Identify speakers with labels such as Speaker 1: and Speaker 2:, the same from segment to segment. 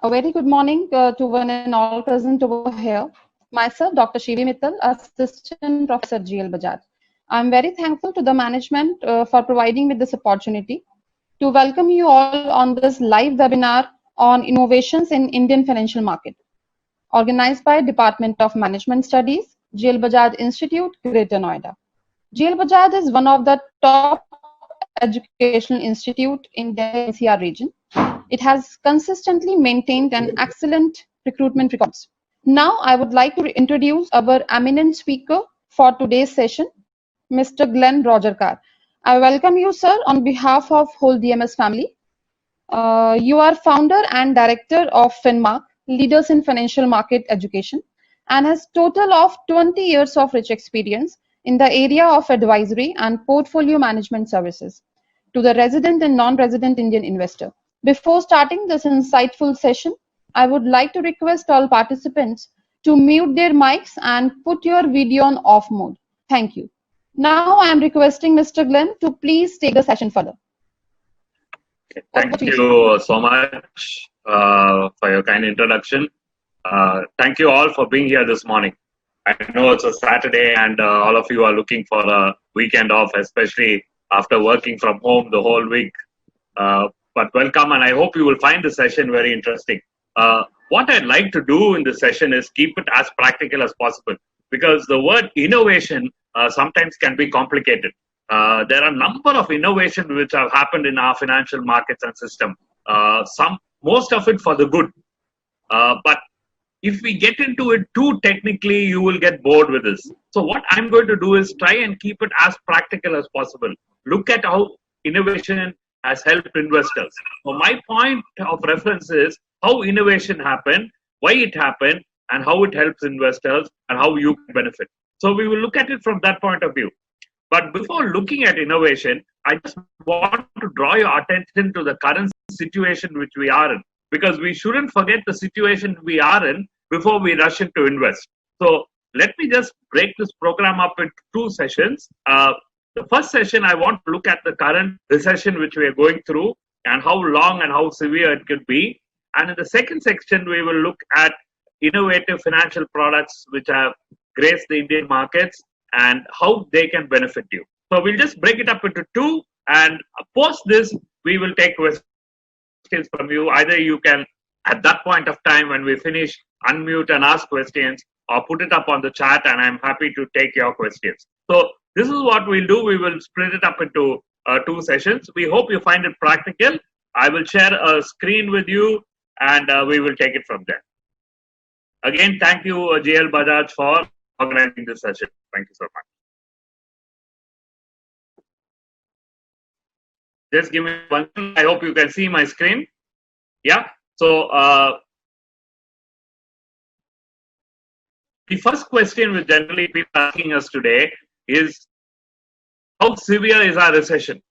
Speaker 1: A very good morning to one and all present over here. Myself, Dr. Shivi Mittal, Assistant Professor GLBAJAJ. I'm very thankful to the management for providing me this opportunity to welcome you all on this live webinar on innovations in Indian financial market, organized by Department of Management Studies, GLBAJAJ Institute, Greater Noida. GLBAJAJ is one of the top educational institute in Delhi NCR region. It has consistently maintained an excellent recruitment records. Now, I would like to introduce our eminent speaker for today's session, Mr. Glenn Roger Carr. I welcome you, sir, on behalf of whole DMS family. You are founder and director of Finmark, Leaders in Financial Market Education, and has total of 20 years of rich experience in the area of advisory and portfolio management services to the resident and non-resident Indian investor. Before starting this insightful session, I would like to request all participants to mute their mics and put your video on off mode. Thank you. Now I am requesting Mr. Glenn to please take the session further.
Speaker 2: Thank you so much for your kind introduction. Thank you all for being here this morning. I know it's a Saturday and all of you are looking for a weekend off, especially after working from home the whole week. But welcome, and I hope you will find the session very interesting. What I'd like to do in this session is keep it as practical as possible, because the word innovation sometimes can be complicated. There are a number of innovations which have happened in our financial markets and system. Most of it for the good. But if we get into it too technically, you will get bored with this. So what I'm going to do is try and keep it as practical as possible. Look at how innovation has helped investors. So my point of reference is how innovation happened, why it happened, and how it helps investors and how you can benefit. So we will look at it from that point of view. But before looking at innovation, I just want to draw your attention to the current situation which we are in, because we shouldn't forget the situation we are in before we rush in to invest. So let me just break this program up into two sessions. The first session, I want to look at the current recession which we are going through and how long and how severe it could be. And in the second section, we will look at innovative financial products which have graced the Indian markets and how they can benefit you. So we'll just break it up into two, and post this, we will take questions from you. Either you can, at that point of time when we finish, unmute and ask questions, or put it up on the chat, and I'm happy to take your questions. So this is what we'll do. We will split it up into two sessions. We hope you find it practical. I will share a screen with you, and we will take it from there. Again, thank you, GLBAJAJ, for organizing this session. Thank you so much. Just give me one. I hope you can see my screen. Yeah. So the first question which generally people are asking us today is, how severe is our recession?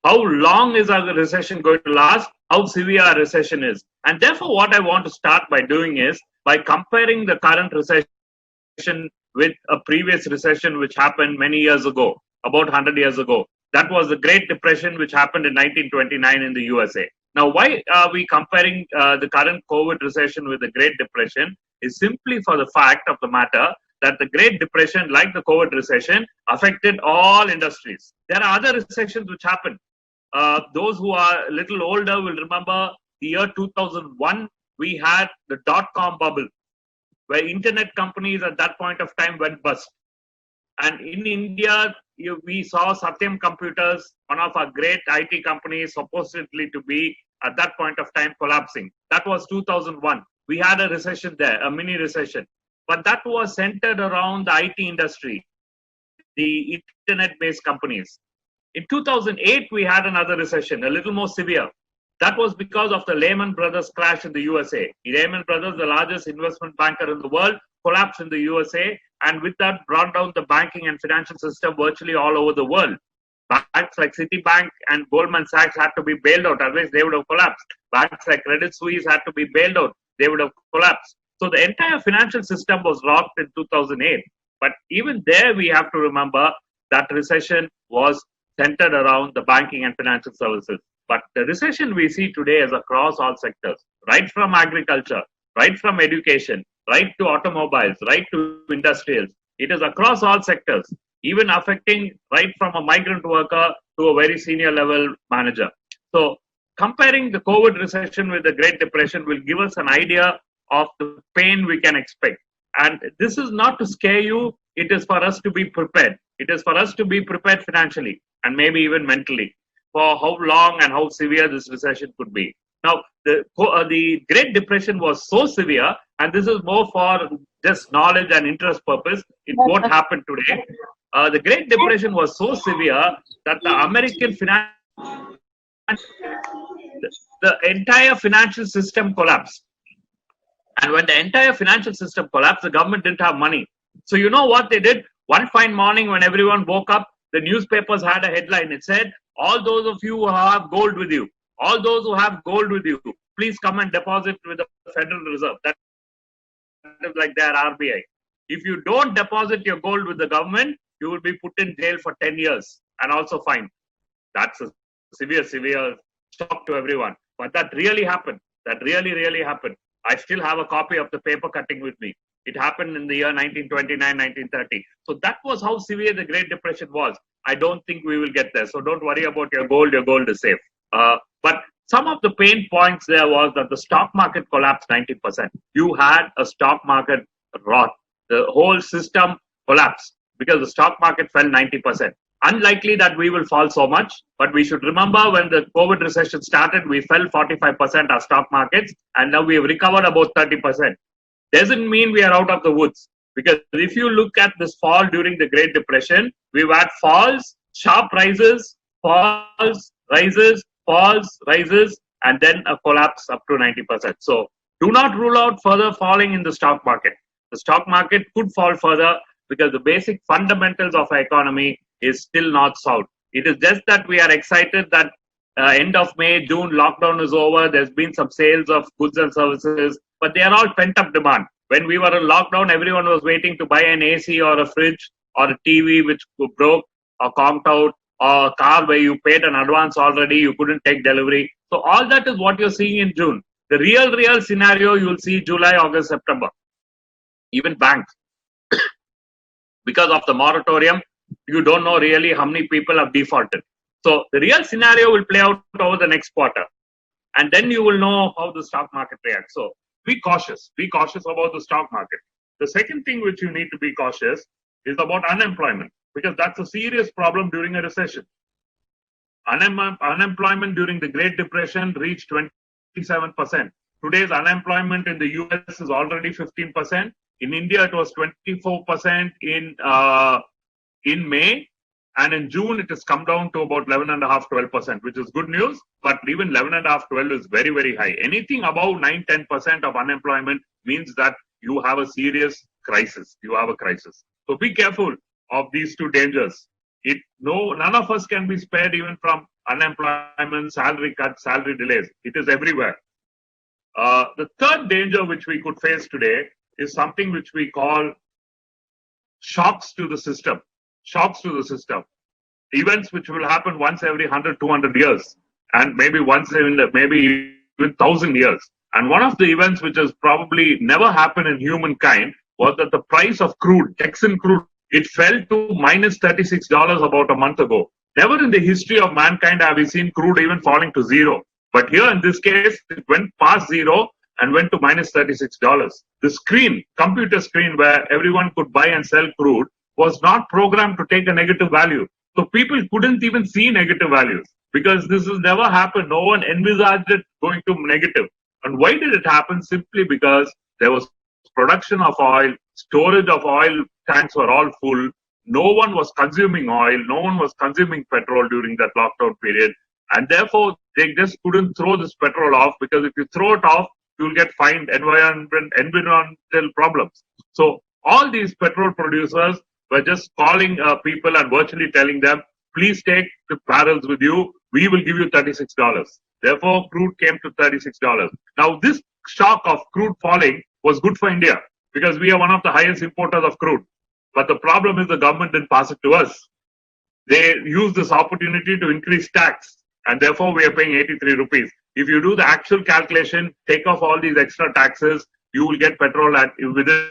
Speaker 2: How long is our recession going to last? How severe our recession is? And therefore, what I want to start by doing is by comparing the current recession with a previous recession which happened many years ago, about 100 years ago. That was the Great Depression which happened in 1929 in the USA. Now, why are we comparing the current COVID recession with the Great Depression is simply for the fact of the matter that the Great Depression, like the COVID recession, affected all industries. There are other recessions which happened. Those who are a little older will remember the year 2001, we had the dot-com bubble, where internet companies at that point of time went bust. And in India, we saw Satyam Computers, one of our great IT companies, supposedly to be at that point of time collapsing. That was 2001. We had a recession there, a mini recession. But that was centered around the IT industry, the internet-based companies. In 2008, we had another recession, a little more severe. That was because of the Lehman Brothers crash in the USA. Lehman Brothers, the largest investment banker in the world, collapsed in the USA, and with that brought down the banking and financial system virtually all over the world. Banks like Citibank and Goldman Sachs had to be bailed out, otherwise they would have collapsed. Banks like Credit Suisse had to be bailed out, they would have collapsed. So the entire financial system was rocked in 2008. But even there, we have to remember that recession was centered around the banking and financial services. But the recession we see today is across all sectors, right from agriculture, right from education, right to automobiles, right to industrials. It is across all sectors, even affecting right from a migrant worker to a very senior level manager. So comparing the COVID recession with the Great Depression will give us an idea of the pain we can expect. And this is not to scare you, it is for us to be prepared. It is for us to be prepared financially and maybe even mentally for how long and how severe this recession could be. Now, the Great Depression was so severe, and this is more for just knowledge and interest purpose. It won't happen today. The Great Depression was so severe that the American the entire financial system collapsed. And when the entire financial system collapsed, the government didn't have money. So you know what they did? One fine morning when everyone woke up, the newspapers had a headline. It said, all those of you who have gold with you, all those who have gold with you, please come and deposit with the Federal Reserve. That is like their RBI. If you don't deposit your gold with the government, you will be put in jail for 10 years and also fined. That's a severe shock to everyone. But that really happened. That really happened. I still have a copy of the paper cutting with me. It happened in the year 1929, 1930. So that was how severe the Great Depression was. I don't think we will get there. So don't worry about your gold is safe. But some of the pain points there was that the stock market collapsed 90%. You had a stock market rot. The whole system collapsed because the stock market fell 90%. Unlikely that we will fall so much, but we should remember when the COVID recession started, we fell 45% our stock markets, and now we have recovered about 30%. Doesn't mean we are out of the woods, because if you look at this fall during the Great Depression, we've had falls, sharp rises, falls, rises, falls, rises, and then a collapse up to 90%. So do not rule out further falling in the stock market. The stock market could fall further because the basic fundamentals of our economy is still not solved. It is just that we are excited that end of May, June, lockdown is over. There's been some sales of goods and services, but they are all pent-up demand. When we were in lockdown, everyone was waiting to buy an AC or a fridge or a TV which broke or conked out, or a car where you paid an advance already, you couldn't take delivery. So all that is what you're seeing in June. The real scenario you will see July, August, September. Even banks. Because of the moratorium, you don't know really how many people have defaulted. So the real scenario will play out over the next quarter. And then you will know how the stock market reacts. So be cautious. Be cautious about the stock market. The second thing which you need to be cautious is about unemployment, because that's a serious problem during a recession. Unemployment during the Great Depression reached 27%. Today's unemployment in the US is already 15%. In India, it was 24% in May, and in June it has come down to about 11.5-12%, which is good news. But even 11.5-12 is very high. Anything above 9-10% of unemployment means that you have a serious crisis. You have a crisis. So be careful of these two dangers. None of us can be spared even from unemployment, salary cuts, salary delays. It is everywhere. The third danger which we could face today is something which we call shocks to the system. Shocks to the system. Events which will happen once every 100, 200 years, and maybe once in maybe even 1,000 years. And one of the events which has probably never happened in humankind was that the price of crude, Texan crude, it fell to minus $36 about a month ago. Never in the history of mankind have we seen crude even falling to zero. But here in this case, it went past zero and went to minus $36. The screen, computer screen where everyone could buy and sell crude, was not programmed to take a negative value. So people couldn't even see negative values because this has never happened. No one envisaged it going to negative. And why did it happen? Simply because there was production of oil, storage of oil tanks were all full. No one was consuming oil. No one was consuming petrol during that lockdown period. And therefore, they just couldn't throw this petrol off, because if you throw it off, you'll get fined, environmental problems. So all these petrol producers were just calling people and virtually telling them, please take the barrels with you. We will give you $36. Therefore, crude came to $36. Now, this shock of crude falling was good for India because we are one of the highest importers of crude. But the problem is the government didn't pass it to us. They used this opportunity to increase tax. and therefore we are paying 83 rupees. If you do the actual calculation, take off all these extra taxes, you will get petrol at within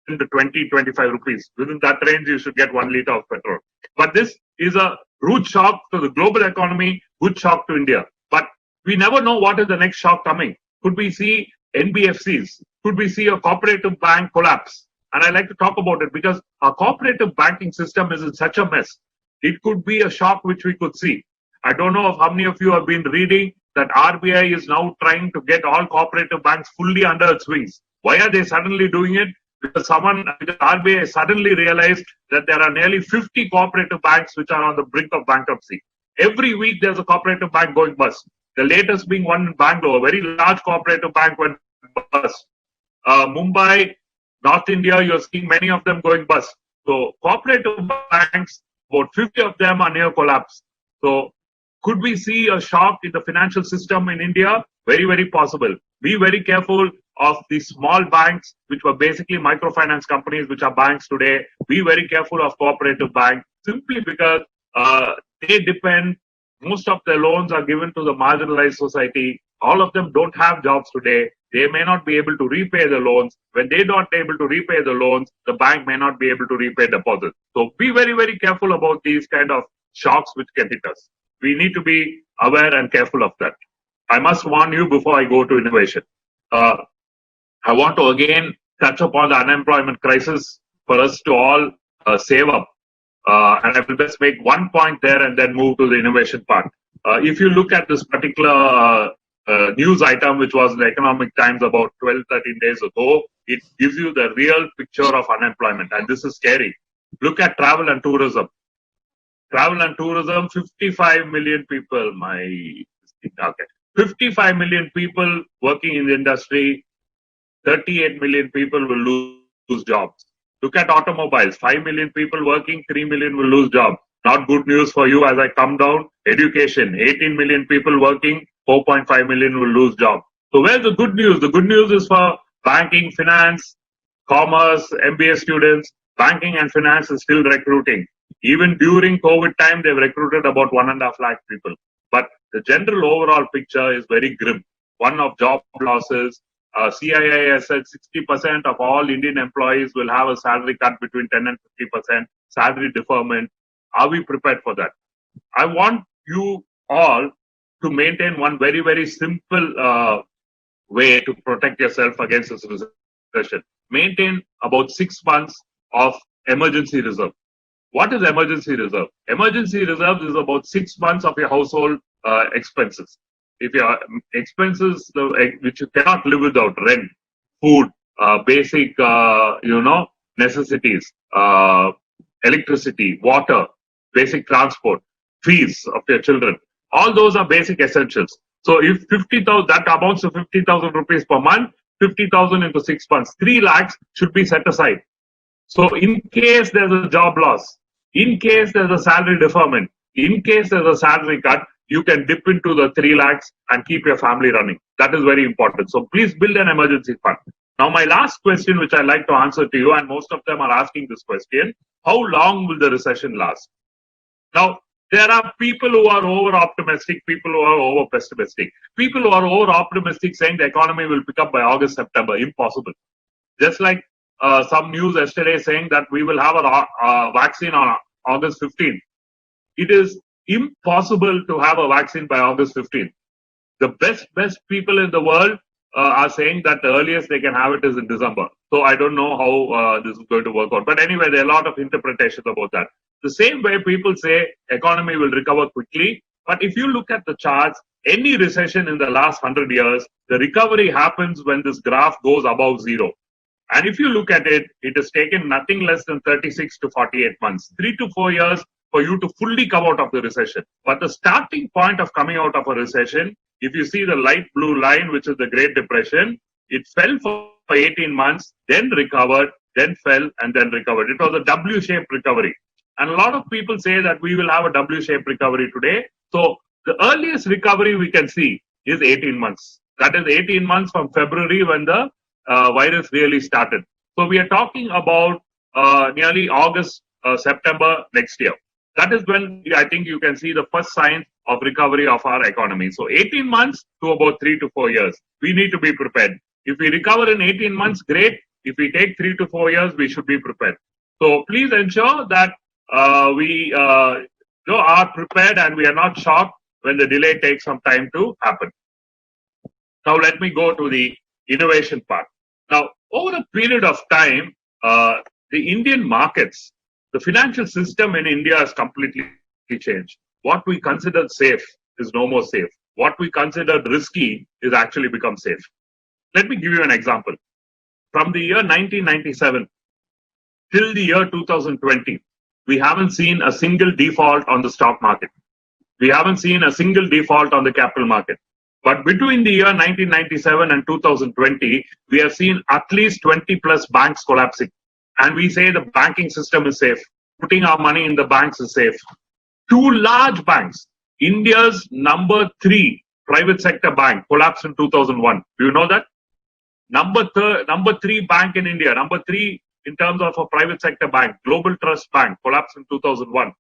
Speaker 2: the 20-25 rupees. Within that range, you should get 1 liter of petrol. But this is a rude shock to the global economy, good shock to India. But we never know what is the next shock coming. Could we see NBFCs? Could we see a cooperative bank collapse? And I like to talk about it because our cooperative banking system is in such a mess. It could be a shock which we could see. I don't know how many of you have been reading that RBI is now trying to get all cooperative banks fully under its wings. Why are they suddenly doing it? Because RBI suddenly realized that there are nearly 50 cooperative banks which are on the brink of bankruptcy. Every week there's a cooperative bank going bust. The latest being one in Bangalore, a very large cooperative bank went bust. Mumbai, North India, you're seeing many of them going bust. So cooperative banks, about 50 of them are near collapse. So could we see a shock in the financial system in India? Very, very possible. Be very careful of the small banks, which were basically microfinance companies, which are banks today. Be very careful of cooperative banks, simply because they depend, most of their loans are given to the marginalized society. All of them don't have jobs today. They may not be able to repay the loans. When they're not able to repay the loans, the bank may not be able to repay deposits. So be very, very careful about these kind of shocks which can hit us. We need to be aware and careful of that. I must warn you before I go to innovation. I want to again touch upon the unemployment crisis for us to all save up. And I will just make one point there and then move to the innovation part. If you look at this particular news item, which was in the Economic Times about 12, 13 days ago, it gives you the real picture of unemployment. And this is scary. Look at travel and tourism. Travel and tourism, 55 million people, 55 million people working in the industry, 38 million people will lose jobs. Look at automobiles, 5 million people working, 3 million will lose jobs. Not good news for you as I come down. Education, 18 million people working, 4.5 million will lose jobs. So where's the good news? The good news is for banking, finance, commerce, MBA students. Banking and finance is still recruiting. Even during COVID time, they've recruited about 1.5 lakh people. But the general overall picture is very grim. One of job losses. CII has said 60% of all Indian employees will have a salary cut between 10 and 50%, salary deferment. Are we prepared for that? I want you all to maintain one very, very simple way to protect yourself against this recession. Maintain about 6 months of emergency reserve. What is emergency reserve? Emergency reserve is about 6 months of your household expenses. If your expenses which you cannot live without, rent, food, basic necessities, electricity, water, basic transport, fees of your children, all those are basic essentials. So if 50,000, that amounts to 50,000 rupees per month, 50,000 into 6 months, 3 lakhs should be set aside. So in case there's a job loss, in case there's a salary deferment, in case there's a salary cut, you can dip into the 3 lakhs and keep your family running. That is very important. So please build an emergency fund. Now, my last question, which I'd like to answer to you, and most of them are asking this question, how long will the recession last? Now, there are people who are over-optimistic, people who are over-pessimistic. People who are over-optimistic saying the economy will pick up by August, September. Impossible. Just like some news yesterday saying that we will have a vaccine on August 15th. It is impossible to have a vaccine by August 15th. The best people in the world are saying that the earliest they can have it is in December. So I don't know how this is going to work out. But anyway, there are a lot of interpretations about that. The same way people say economy will recover quickly. But if you look at the charts, any recession in the last 100 years, the recovery happens when this graph goes above zero. And if you look at it, it has taken nothing less than 36 to 48 months, 3 to 4 years for you to fully come out of the recession. But the starting point of coming out of a recession, if you see the light blue line, which is the Great Depression, it fell for 18 months, then recovered, then fell, and then recovered. It was a W-shaped recovery. And a lot of people say that we will have a W-shaped recovery today. So the earliest recovery we can see is 18 months. That is 18 months from February when the virus really started. So we are talking about nearly August, September next year. that is when I think you can see the first sign of recovery of our economy. So 18 months to about 3 to 4 years, we need to be prepared. If we recover in 18 months, great. If we take 3 to 4 years, we should be prepared. So please ensure that we are prepared and we are not shocked when the delay takes some time to happen. Now let me go to the innovation part. Now, over a period of time, the Indian markets, the financial system in India has completely changed. What we considered safe is no more safe. What we considered risky is actually become safe. Let me give you an example. From the year 1997 till the year 2020, we haven't seen a single default on the stock market. We haven't seen a single default on the capital market. But between the year 1997 and 2020, we have seen at least 20 plus banks collapsing. And we say the banking system is safe. Putting our money in the banks is safe. Two large banks, India's number 3 private sector bank collapsed in 2001. Do you know that? Number 3 bank in India, number 3 in terms of a private sector bank, Global Trust Bank, collapsed in 2001.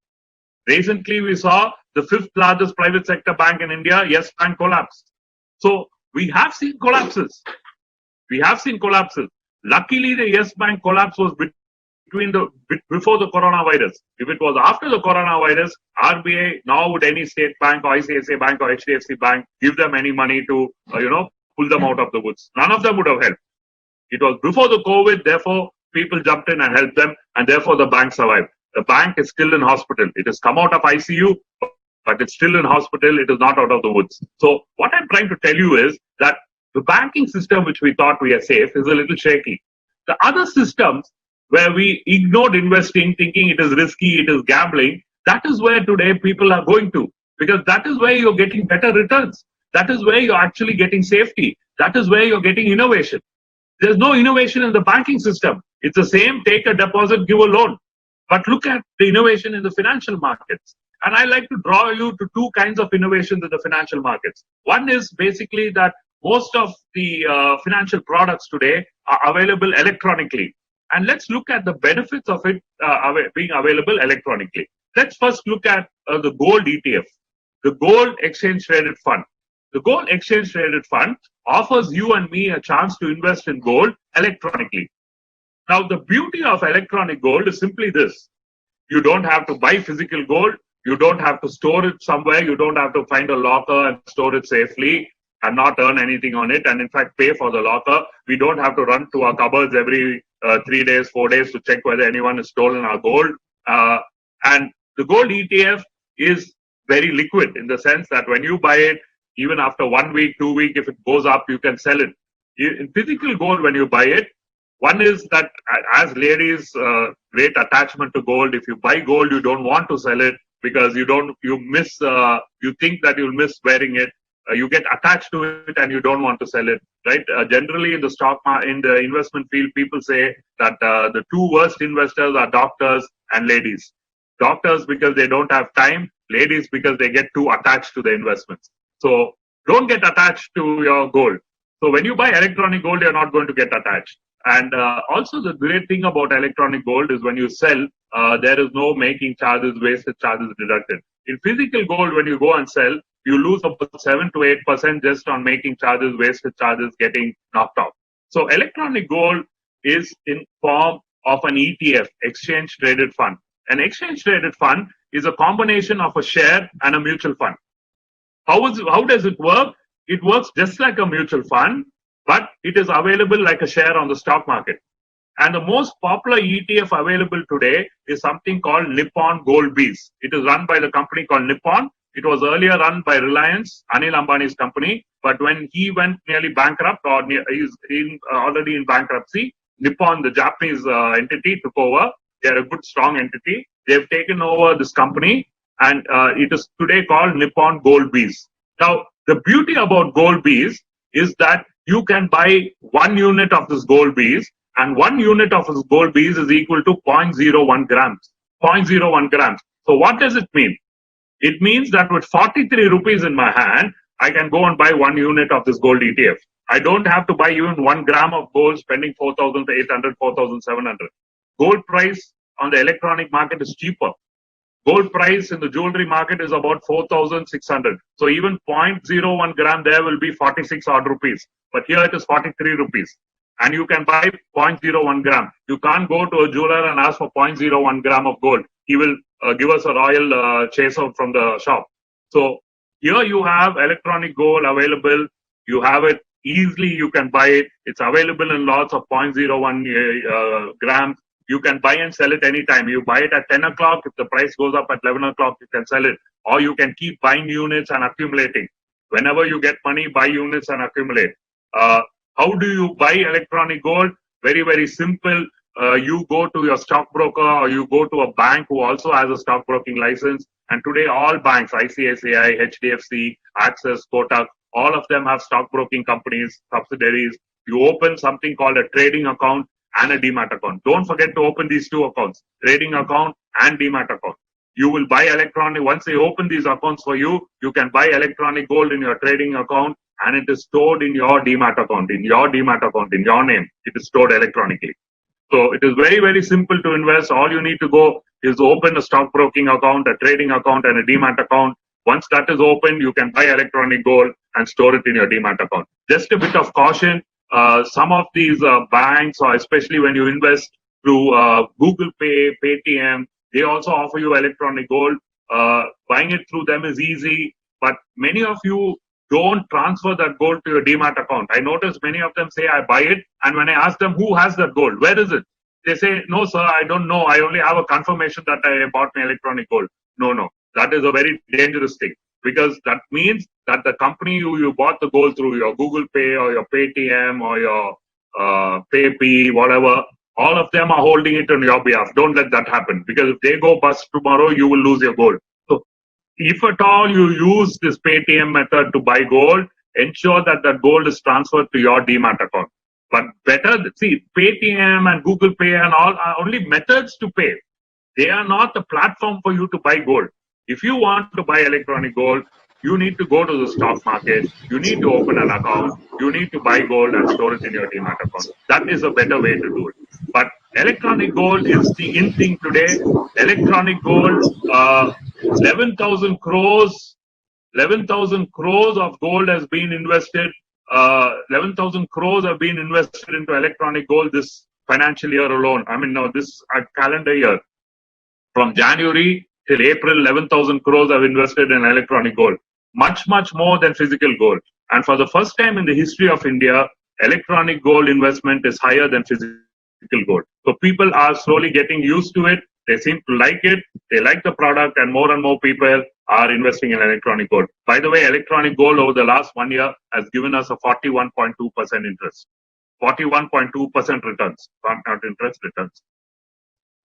Speaker 2: Recently, we saw the 5th largest private sector bank in India, Yes Bank, collapse. So we have seen collapses. We have seen collapses. Luckily, the Yes Bank collapse was before the coronavirus. If it was after the coronavirus, RBI, now would any state bank or ICICI bank or HDFC bank give them any money to, pull them out of the woods? None of them would have helped. It was before the COVID, therefore, people jumped in and helped them, and therefore the bank survived. The bank is still in hospital. It has come out of ICU, but it's still in hospital. It is not out of the woods. So what I'm trying to tell you is that the banking system, which we thought we are safe, is a little shaky. The other systems where we ignored investing, thinking it is risky, it is gambling, that is where today people are going to, because that is where you're getting better returns. That is where you're actually getting safety. That is where you're getting innovation. There's no innovation in the banking system. It's the same, take a deposit, give a loan. But look at the innovation in the financial markets. And I like to draw you to 2 kinds of innovations in the financial markets. One is basically that most of the financial products today are available electronically. And let's look at the benefits of it being available electronically. Let's first look at the gold ETF, the gold exchange traded fund. The gold exchange traded fund offers you and me a chance to invest in gold electronically. Now, the beauty of electronic gold is simply this. You don't have to buy physical gold. You don't have to store it somewhere. You don't have to find a locker and store it safely and not earn anything on it, and in fact pay for the locker. We don't have to run to our cupboards every 3 days, 4 days to check whether anyone has stolen our gold. And the gold ETF is very liquid in the sense that when you buy it, even after 1 week, 2 weeks, if it goes up, you can sell it. In physical gold, when you buy it, one is that as ladies, great attachment to gold. If you buy gold, you don't want to sell it because you think that you'll miss wearing it. You get attached to it and you don't want to sell it, right? Generally, in the stock market, in the investment field, people say that the 2 worst investors are doctors and ladies. Doctors because they don't have time, ladies because they get too attached to the investments. So don't get attached to your gold. So when you buy electronic gold, you're not going to get attached. And also the great thing about electronic gold is when you sell, there is no making charges, wasted charges deducted. In physical gold, when you go and sell, you lose about 7 to 8% just on making charges, wasted charges getting knocked off. So electronic gold is in form of an ETF, exchange traded fund. An exchange traded fund is a combination of a share and a mutual fund. How does it work? It works just like a mutual fund, but it is available like a share on the stock market. And the most popular ETF available today is something called Nippon Gold Bees. It is run by the company called Nippon. It was earlier run by Reliance, Anil Ambani's company. But when he went nearly bankrupt, or he's already in bankruptcy, Nippon, the Japanese entity, took over. They are a good, strong entity. They've taken over this company, and it is today called Nippon Gold Bees. Now, the beauty about Gold Bees is that you can buy 1 unit of this Gold Bees, and 1 unit of this Gold Bees is equal to 0.01 grams. 0.01 grams. So what does it mean? It means that with 43 rupees in my hand, I can go and buy 1 unit of this gold ETF. I don't have to buy even 1 gram of gold spending 4,800, 4,700. Gold price on the electronic market is cheaper. Gold price in the jewelry market is about 4,600. So even 0.01 gram there will be 46 odd rupees. But here it is 43 rupees. And you can buy 0.01 gram. You can't go to a jeweler and ask for 0.01 gram of gold. He will give us a royal chaser from the shop. So here you have electronic gold available. You have it easily. You can buy it. It's available in lots of 0.01 grams. You can buy and sell it anytime. You buy it at 10 o'clock. If the price goes up at 11 o'clock, you can sell it. Or you can keep buying units and accumulating. Whenever you get money, buy units and accumulate. How do you buy electronic gold? Very, very simple. You go to your stockbroker or you go to a bank who also has a stockbroking license. And today all banks, ICICI, HDFC, Access, Kotak, all of them have stockbroking companies, subsidiaries. You open something called a trading account and a demat account. Don't forget to open these two accounts, trading account and demat account. You will buy electronic, once they open these accounts for you, you can buy electronic gold in your trading account and it is stored in your demat account, in your name. It is stored electronically. So it is very, very simple to invest. All you need to go is open a stockbroking account, a trading account and a demat account. Once that is open, you can buy electronic gold and store it in your demat account. Just a bit of caution. Some of these banks, or especially when you invest through Google Pay, Paytm, they also offer you electronic gold. Buying it through them is easy, but many of you don't transfer that gold to your demat account. I notice many of them say, I buy it, and when I ask them, who has that gold? Where is it? They say, no, sir, I don't know. I only have a confirmation that I bought my electronic gold. No. That is a very dangerous thing, because that means that the company you bought the gold through, your Google Pay or your Paytm or your PayP, whatever, all of them are holding it on your behalf. Don't let that happen, because if they go bust tomorrow, you will lose your gold. So if at all you use this Paytm method to buy gold, ensure that that gold is transferred to your demat account. But better, see, Paytm and Google Pay and all are only methods to pay. They are not the platform for you to buy gold. If you want to buy electronic gold, you need to go to the stock market. You need to open an account. You need to buy gold and store it in your demat account. That is a better way to do it. But electronic gold is the in thing today. Electronic gold, 11,000 crores of gold has been invested. 11,000 crores have been invested into electronic gold this financial year alone. I mean, no, this calendar year. From January till April, 11,000 crores have invested in electronic gold. Much, much more than physical gold. And for the first time in the history of India, electronic gold investment is higher than physical gold. So people are slowly getting used to it. They seem to like it. They like the product, and more people are investing in electronic gold. By the way, electronic gold over the last 1 year has given us a 41.2% interest. 41.2% returns, not interest, returns.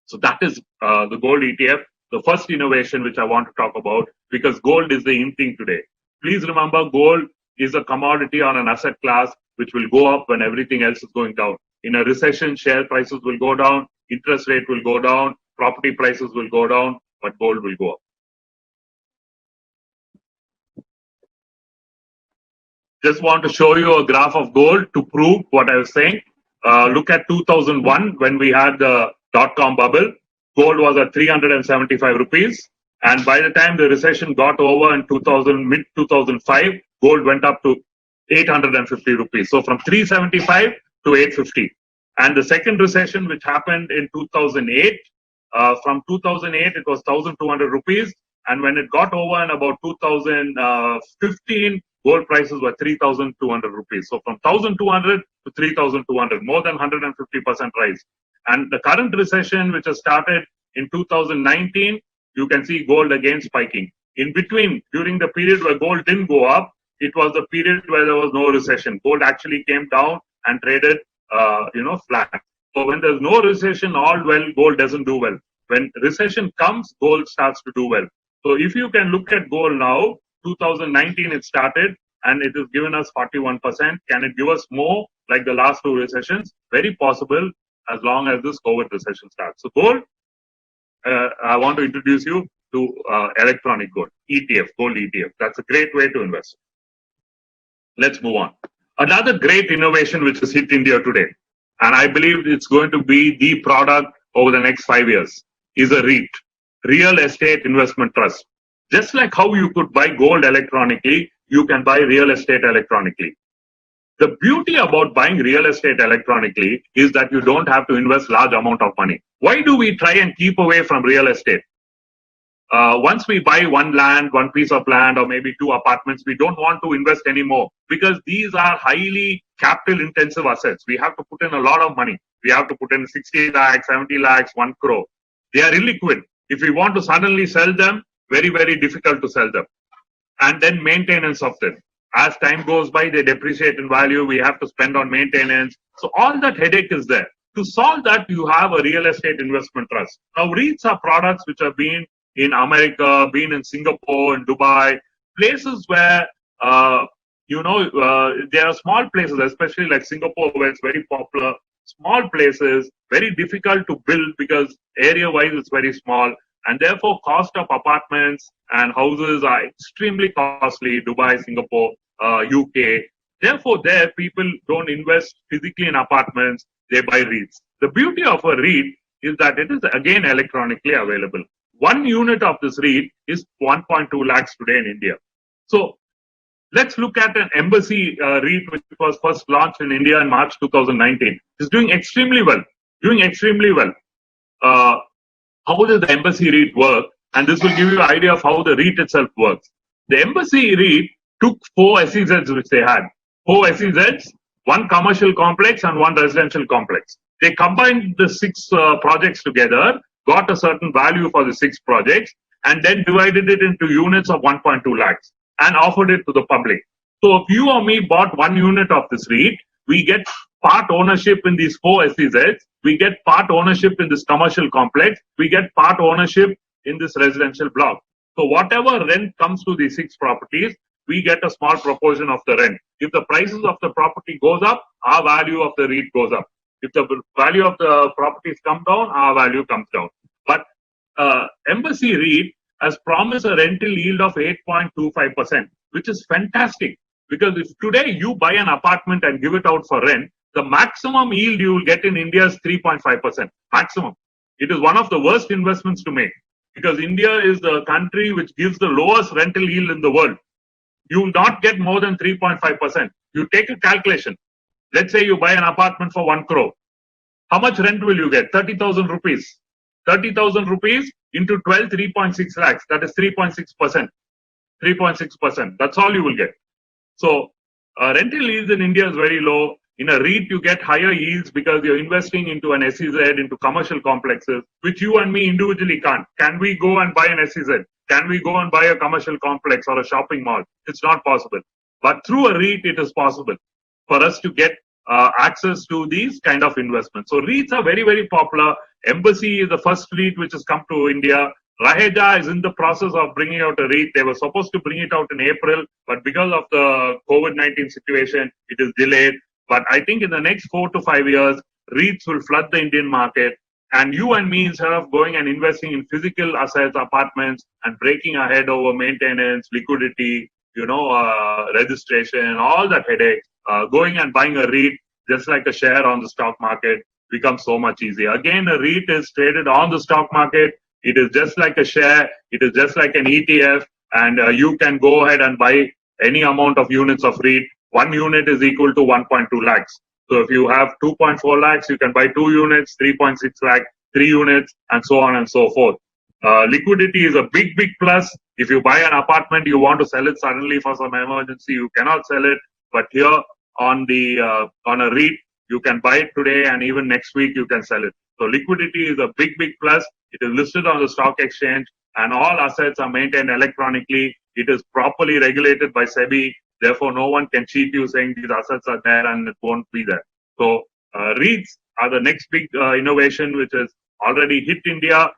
Speaker 2: So that is the gold ETF, the first innovation which I want to talk about, because gold is the in thing today. Please remember, gold is a commodity on an asset class which will go up when everything else is going down. In a recession, share prices will go down, interest rate will go down, property prices will go down, but gold will go up. Just want to show you a graph of gold to prove what I was saying. Look at 2001 when we had the dot-com bubble. Gold was at 375 rupees. And by the time the recession got over in mid-2005, gold went up to 850 rupees. So from 375 to 850. And the second recession, which happened in 2008, from 2008, it was 1,200 rupees. And when it got over in about 2015, gold prices were 3,200 rupees. So from 1,200 to 3,200, more than 150% rise. And the current recession, which has started in 2019, you can see gold again spiking. In between, during the period where gold didn't go up, it was the period where there was no recession. Gold actually came down and traded, flat. So when there's no recession, all well, gold doesn't do well. When recession comes, gold starts to do well. So if you can look at gold now, 2019 it started and it has given us 41%. Can it give us more like the last two recessions? Very possible, as long as this COVID recession starts. So gold, I want to introduce you to electronic gold, ETF, gold ETF. That's a great way to invest. Let's move on. Another great innovation which has hit India today, and I believe it's going to be the product over the next 5 years, is a REIT. real estate investment trust. Just like how you could buy gold electronically, you can buy real estate electronically. The beauty about buying real estate electronically is that you don't have to invest large amount of money. Why do we try and keep away from real estate? Once we buy one piece of land, or maybe 2 apartments, we don't want to invest anymore because these are highly capital intensive assets. We have to put in a lot of money. We have to put in 60 lakhs, 70 lakhs, 1 crore. They are illiquid. If we want to suddenly sell them, very, very difficult to sell them. And then maintenance of them. As time goes by, they depreciate in value. We have to spend on maintenance. So all that headache is there. To solve that, you have a real estate investment trust. Now, REITs are products which have been in America, been in Singapore, in Dubai, places where, there are small places, especially like Singapore, where it's very popular. Small places, very difficult to build because area-wise it's very small. And therefore, cost of apartments and houses are extremely costly. Dubai, Singapore, UK. Therefore, there people don't invest physically in apartments. They buy REITs. The beauty of a REIT is that it is again electronically available. 1 unit of this REIT is 1.2 lakhs today in India. So let's look at an embassy REIT which was first launched in India in March 2019. It's doing extremely well. How does the embassy REIT work? And this will give you an idea of how the REIT itself works. The embassy REIT took 4 SEZs which they had. 4 SEZs, 1 commercial complex and 1 residential complex. They combined the 6 projects together, got a certain value for the 6 projects, and then divided it into units of 1.2 lakhs and offered it to the public. So if you or me bought 1 unit of this REIT, we get part ownership in these 4 SEZs, we get part ownership in this commercial complex, we get part ownership in this residential block. So whatever rent comes to these 6 properties, we get a small proportion of the rent. If the prices of the property goes up, our value of the REIT goes up. If the value of the properties come down, our value comes down. But embassy REIT has promised a rental yield of 8.25%, which is fantastic. Because if today you buy an apartment and give it out for rent, the maximum yield you will get in India is 3.5%. Maximum. It is one of the worst investments to make. Because India is the country which gives the lowest rental yield in the world. You will not get more than 3.5%. You take a calculation. Let's say you buy an apartment for 1 crore. How much rent will you get? 30,000 rupees. 30,000 rupees into 12, 3.6 lakhs. That is 3.6%. 3.6%. That's all you will get. So rental yields in India is very low. In a REIT, you get higher yields because you're investing into an SEZ, into commercial complexes, which you and me individually can't. Can we go and buy an SEZ? Can we go and buy a commercial complex or a shopping mall? It's not possible. But through a REIT, it is possible for us to get access to these kind of investments. So REITs are very, very popular. Embassy is the first REIT which has come to India. GLBAJAJ is in the process of bringing out a REIT. They were supposed to bring it out in April, but because of the COVID-19 situation, it is delayed. But I think in the next 4 to 5 years, REITs will flood the Indian market. And you and me, instead of going and investing in physical assets, apartments, and breaking our head over maintenance, liquidity, registration, all that headache, going and buying a REIT, just like a share on the stock market, becomes so much easier. Again, a REIT is traded on the stock market. It is just like a share. It is just like an ETF. And you can go ahead and buy any amount of units of REIT. 1 unit is equal to 1.2 lakhs. So if you have 2.4 lakhs, you can buy 2 units, 3.6 lakhs, 3 units, and so on and so forth. Liquidity is a big, big plus. If you buy an apartment, you want to sell it suddenly for some emergency, you cannot sell it. But here on a REIT, you can buy it today and even next week you can sell it. So liquidity is a big, big plus. It is listed on the stock exchange and all assets are maintained electronically. It is properly regulated by SEBI. Therefore, no one can cheat you saying these assets are there and it won't be there. So REITs are the next big innovation which has already hit India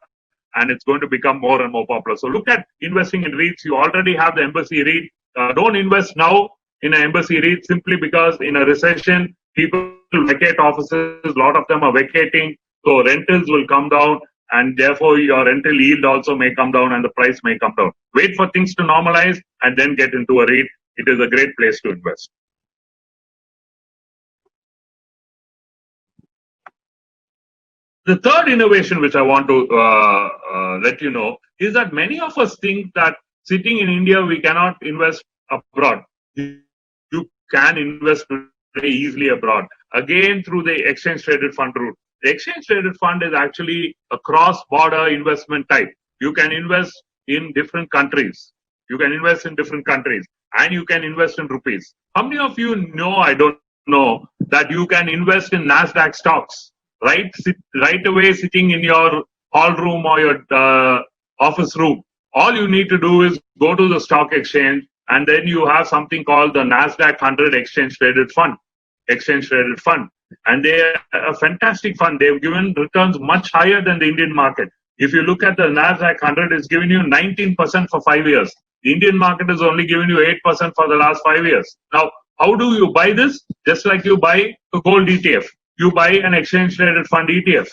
Speaker 2: and it's going to become more and more popular. So look at investing in REITs. You already have the embassy REIT. Don't invest now in an embassy REIT simply because in a recession, people vacate offices. A lot of them are vacating. So rentals will come down and therefore your rental yield also may come down and the price may come down. Wait for things to normalize and then get into a REIT. It is a great place to invest. The third innovation which I want to let you know is that many of us think that sitting in India we cannot invest abroad. You can invest today easily abroad, again through the exchange traded fund route. The exchange traded fund is actually a cross-border investment type. You can invest in different countries. You can invest in different countries, and you can invest in rupees. How many of you know? I don't know that you can invest in Nasdaq stocks, right? Right away, sitting in your hall room or your office room. All you need to do is go to the stock exchange, and then you have something called the Nasdaq 100 Exchange Traded Fund. And they are a fantastic fund. They've given returns much higher than the Indian market. If you look at the Nasdaq 100, it's giving you 19% for 5 years. The Indian market is only giving you 8% for the last 5 years. Now, how do you buy this? Just like you buy a gold ETF. You buy an exchange traded fund ETF.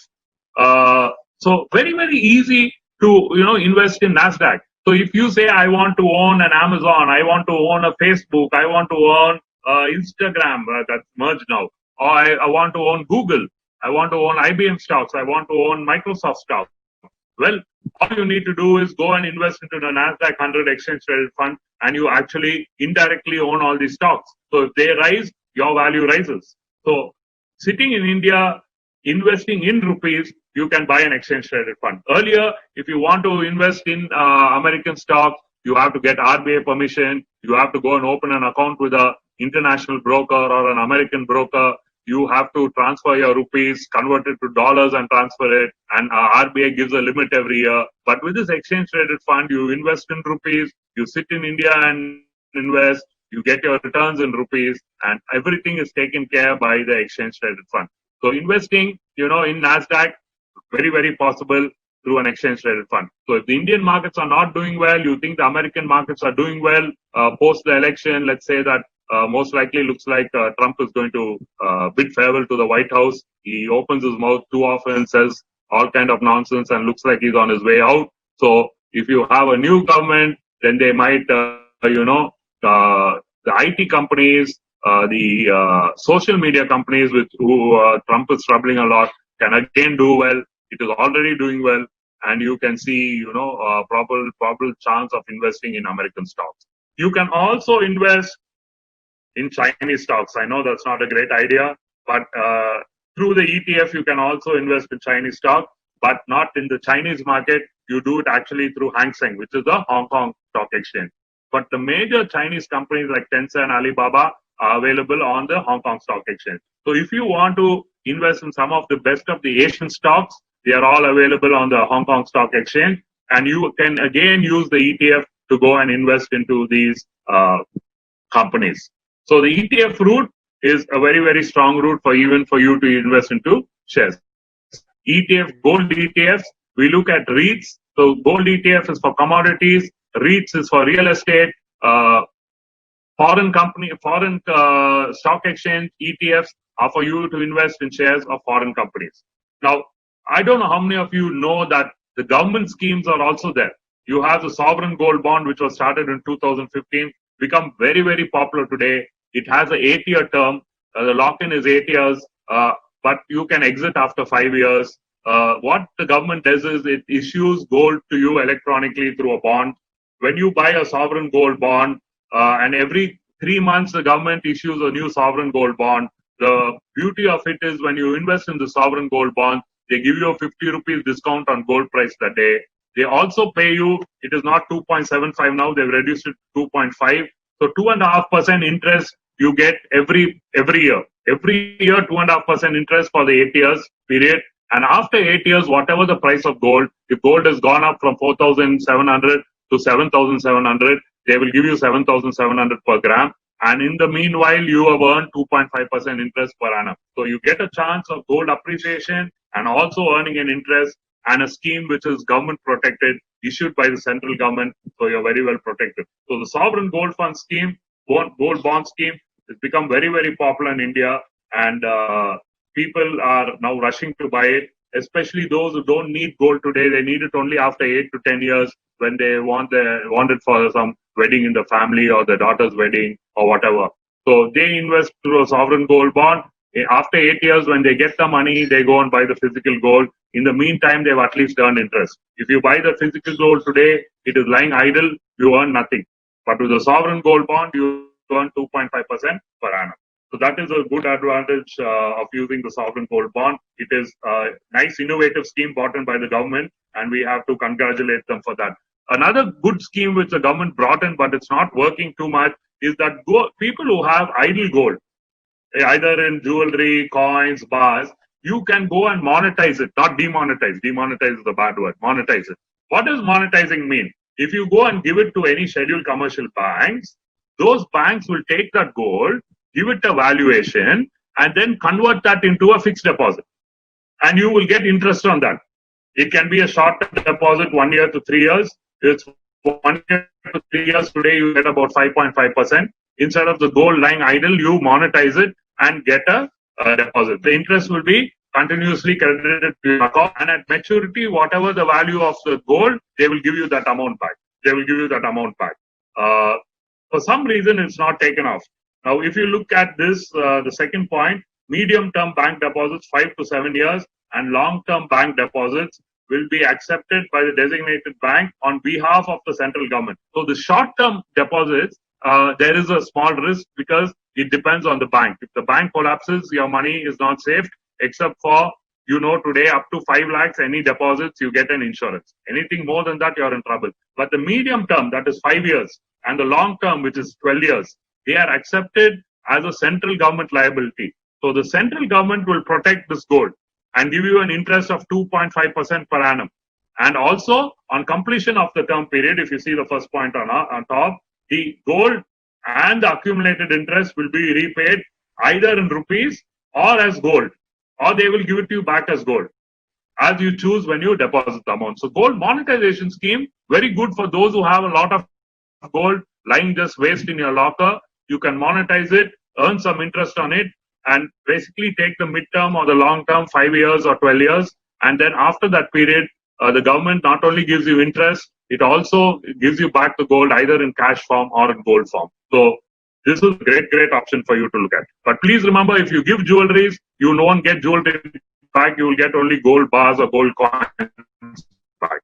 Speaker 2: So very, very easy to invest in Nasdaq. So if you say I want to own an Amazon, I want to own a Facebook, I want to own Instagram, that's merged now, or I want to own Google, I want to own IBM stocks, I want to own Microsoft stocks. Well, all you need to do is go and invest into the Nasdaq 100 exchange traded fund, and you actually indirectly own all these stocks. So if they rise, your value rises. So sitting in India, investing in rupees, you can buy an exchange traded fund. Earlier, if you want to invest in American stocks, you have to get RBI permission. You have to go and open an account with an international broker or an American broker. You have to transfer your rupees, convert it to dollars and transfer it. And RBI gives a limit every year. But with this exchange traded fund, you invest in rupees, you sit in India and invest, you get your returns in rupees, and everything is taken care by the exchange traded fund. So investing, in Nasdaq, very, very possible through an exchange traded fund. So if the Indian markets are not doing well, you think the American markets are doing well, post the election, let's say that most likely looks like Trump is going to bid farewell to the White House. He opens his mouth too often, says all kind of nonsense, and looks like he's on his way out. So if you have a new government, then they might, the IT companies, the social media companies with who Trump is troubling a lot can again do well. It is already doing well, and you can see, probable chance of investing in American stocks. You can also invest in Chinese stocks. I know that's not a great idea, but through the ETF, you can also invest in Chinese stock, but not in the Chinese market. You do it actually through Hang Seng, which is the Hong Kong Stock Exchange. But the major Chinese companies like Tencent and Alibaba are available on the Hong Kong Stock Exchange. So if you want to invest in some of the best of the Asian stocks, they are all available on the Hong Kong Stock Exchange. And you can again use the ETF to go and invest into these companies. So the ETF route is a very, very strong route for you to invest into shares. Gold ETFs, we look at REITs. So gold ETF is for commodities, REITs is for real estate, foreign stock exchange ETFs are for you to invest in shares of foreign companies. Now, I don't know how many of you know that the government schemes are also there. You have the sovereign gold bond, which was started in 2015, become very, very popular today. It has an 8-year term. The lock-in is 8 years, but you can exit after 5 years. What the government does is it issues gold to you electronically through a bond. When you buy a sovereign gold bond, and every 3 months the government issues a new sovereign gold bond. The beauty of it is when you invest in the sovereign gold bond, they give you a 50 rupees discount on gold price that day. They also pay you, it is not 2.75 now, they've reduced it to 2.5. So 2.5% interest you get every year. Every year, 2.5% interest for the 8 years period. And after 8 years, whatever the price of gold, if gold has gone up from 4,700 to 7,700, they will give you 7,700 per gram. And in the meanwhile, you have earned 2.5% interest per annum. So you get a chance of gold appreciation and also earning an interest and a scheme which is government protected, issued by the central government. So you're very well protected. So the sovereign gold fund scheme, gold bond scheme, has become very, very popular in India. And people are now rushing to buy it, especially those who don't need gold today. They need it only after 8 to 10 years when they want it for some wedding in the family or their daughter's wedding or whatever. So they invest through a sovereign gold bond. After 8 years, when they get the money, they go and buy the physical gold. In the meantime, they've at least earned interest. If you buy the physical gold today, it is lying idle, you earn nothing. But with the sovereign gold bond, you earn 2.5% per annum. So that is a good advantage of using the sovereign gold bond. It is a nice innovative scheme brought in by the government, and we have to congratulate them for that. Another good scheme which the government brought in, but it's not working too much, is that people who have idle gold, either in jewelry, coins, bars, you can go and monetize it, not demonetize. Demonetize is the bad word. Monetize it. What does monetizing mean? If you go and give it to any scheduled commercial banks, those banks will take that gold, give it a valuation, and then convert that into a fixed deposit. And you will get interest on that. It can be a short-term deposit, 1 year to 3 years. It's 1 year to 3 years. Today, you get about 5.5%. Instead of the gold lying idle, you monetize it and get a deposit. The interest will be continuously credited to your account, and at maturity, whatever the value of the gold, they will give you that amount back. They will give you that amount back. For some reason, it's not taken off. Now, if you look at this, the second point, medium-term bank deposits, 5 to 7 years, and long-term bank deposits will be accepted by the designated bank on behalf of the central government. So the short-term deposits, there is a small risk because it depends on the bank. If the bank collapses, your money is not safe, except for, today up to 5 lakhs, any deposits, you get an insurance. Anything more than that, you're in trouble. But the medium term, that is 5 years, and the long term, which is 12 years, they are accepted as a central government liability. So the central government will protect this gold and give you an interest of 2.5% per annum. And also, on completion of the term period, if you see the first point on top, the gold and the accumulated interest will be repaid either in rupees or as gold, or they will give it to you back as gold, as you choose when you deposit the amount. So gold monetization scheme, very good for those who have a lot of gold lying just waste in your locker. You can monetize it, earn some interest on it, and basically take the midterm or the long term, 5 years or 12 years. And then after that period, the government not only gives you interest, it also gives you back the gold either in cash form or in gold form. So this is a great option for you to look at. But please remember, if you give jewelries, you won't get jewelry back. You will get only gold bars or gold coins back.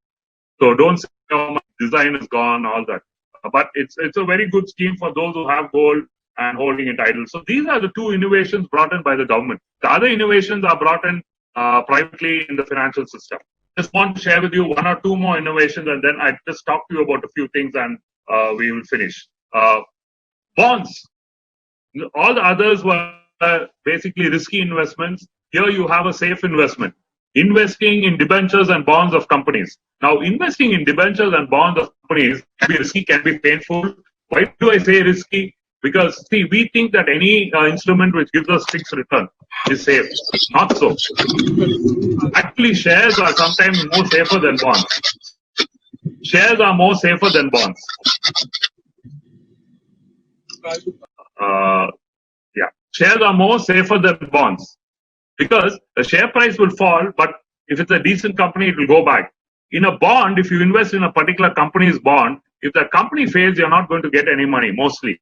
Speaker 2: So don't say, oh, my design is gone, all that. But it's a very good scheme for those who have gold and holding it idle. So these are the two innovations brought in by the government. The other innovations are brought in privately in the financial system. Just want to share with you 1 or 2 more innovations, and then I just talk to you about a few things, and we will finish. Bonds. All the others were basically risky investments. Here you have a safe investment. Investing in debentures and bonds of companies. Now, investing in debentures and bonds of companies can be risky, can be painful. Why do I say risky? Because, see, we think that any instrument which gives us fixed return is safe. Not so. Actually, shares are sometimes more safer than bonds. Shares are more safer than bonds. Shares are more safer than bonds because the share price will fall, but if it's a decent company, it will go back. In a bond, if you invest in a particular company's bond, if that company fails, you're not going to get any money, mostly.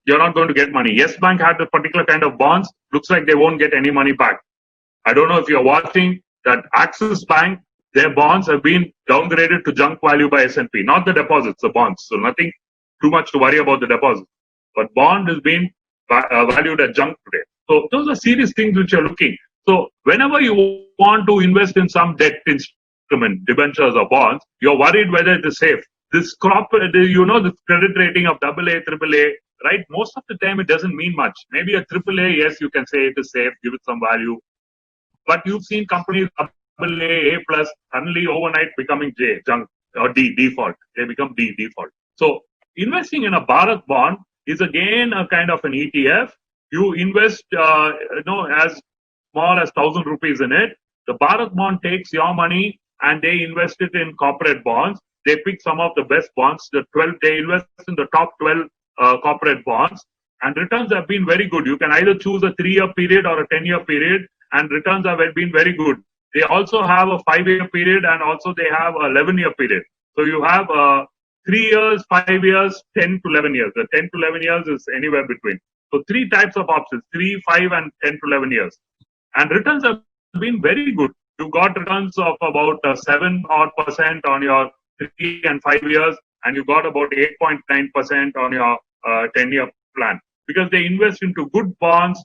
Speaker 2: You're not going to get money. Yes Bank had a particular kind of bonds. Looks like they won't get any money back. I don't know if you're watching that Axis Bank, their bonds have been downgraded to junk value by S&P. Not the deposits, the bonds. So nothing too much to worry about the deposits. But bond is being valued at junk today. So those are serious things which you're looking. So whenever you want to invest in some debt instrument, debentures or bonds, you're worried whether it is safe. This the credit rating of AA, AAA, right? Most of the time it doesn't mean much. Maybe a AAA, yes, you can say it is safe, give it some value. But you've seen companies AA, A+, suddenly overnight becoming J, junk, or D, default. They become D, default. So investing in a Bharat bond is again a kind of an ETF. You invest, as small as 1,000 rupees in it. The Bharat bond takes your money and they invest it in corporate bonds. They pick some of the best bonds. They invest in the top 12 corporate bonds, and returns have been very good. You can either choose a 3-year period or a 10-year period, and returns have been very good. They also have a 5-year period, and also they have a 11-year period. So you have 3 years, 5 years, 10 to 11 years. The 10 to 11 years is anywhere between. So 3 types of options, 3, 5 and 10 to 11 years. And returns have been very good. You got returns of about 7% on your 3 and 5 years, and you got about 8.9% on your 10-year plan. Because they invest into good bonds.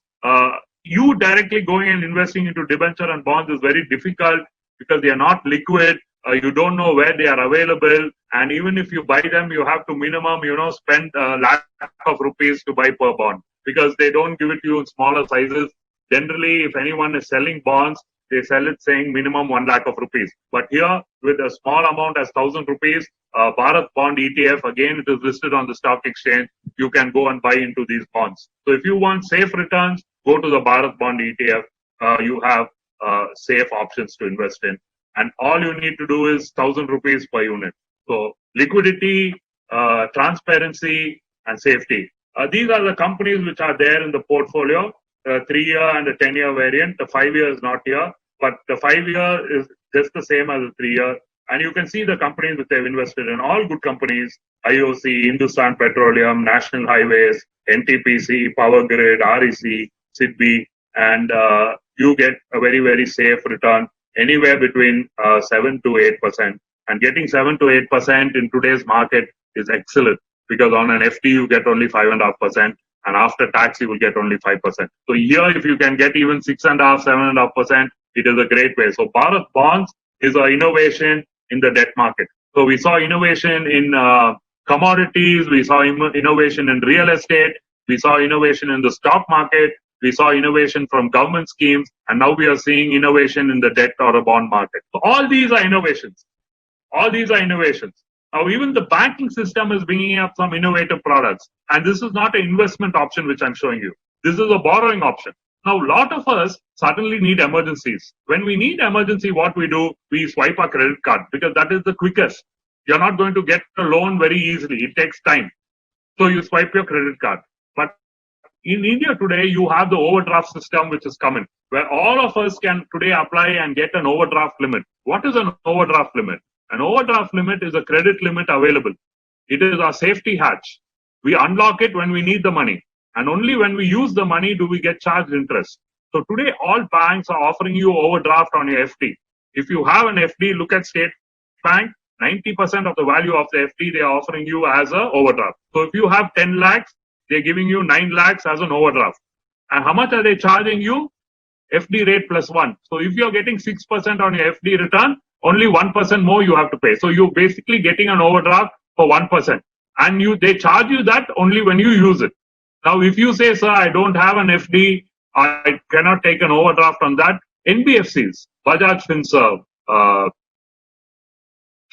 Speaker 2: You directly going and investing into debenture and bonds is very difficult because they are not liquid. You don't know where they are available, and even if you buy them, you have to minimum, spend a lakh of rupees to buy per bond because they don't give it to you in smaller sizes. Generally, if anyone is selling bonds, they sell it saying minimum 1 lakh of rupees. But here, with a small amount as 1,000 rupees, Bharat Bond ETF, again, it is listed on the stock exchange. You can go and buy into these bonds. So if you want safe returns, go to the Bharat Bond ETF. You have safe options to invest in. And all you need to do is 1,000 rupees per unit. So liquidity, transparency, and safety. These are the companies which are there in the portfolio. 3-year and the 10-year variant. The 5-year is not here, but the 5-year is just the same as the 3-year. And you can see the companies which they've invested in. All good companies: IOC, Hindustan Petroleum, National Highways, NTPC, Power Grid, REC, SIDBI, and you get a very, very safe return anywhere between 7 to 8%. And getting 7 to 8% in today's market is excellent because on an FD you get only 5.5%. And after tax, you will get only 5%. So here, if you can get even 6.5%, 7.5%, it is a great way. So Bharat Bonds is an innovation in the debt market. So we saw innovation in commodities, we saw innovation in real estate, we saw innovation in the stock market, we saw innovation from government schemes, and now we are seeing innovation in the debt or a bond market. So all these are innovations. All these are innovations. Now, even the banking system is bringing up some innovative products. And this is not an investment option, which I'm showing you. This is a borrowing option. Now, a lot of us suddenly need emergencies. When we need emergency, what we do, we swipe our credit card because that is the quickest. You're not going to get a loan very easily. It takes time. So you swipe your credit card. But in India today, you have the overdraft system, which is coming, where all of us can today apply and get an overdraft limit. What is an overdraft limit? An overdraft limit is a credit limit available. It is our safety hatch. We unlock it when we need the money. And only when we use the money do we get charged interest. So today, all banks are offering you overdraft on your FD. If you have an FD, look at State Bank, 90% of the value of the FD they are offering you as an overdraft. So if you have 10 lakhs, they're giving you 9 lakhs as an overdraft. And how much are they charging you? FD rate plus 1. So if you're getting 6% on your FD return, only 1% more you have to pay. So you're basically getting an overdraft for 1%. And they charge you that only when you use it. Now, if you say, sir, I don't have an FD, I cannot take an overdraft on that, NBFCs, Bajaj Finserv,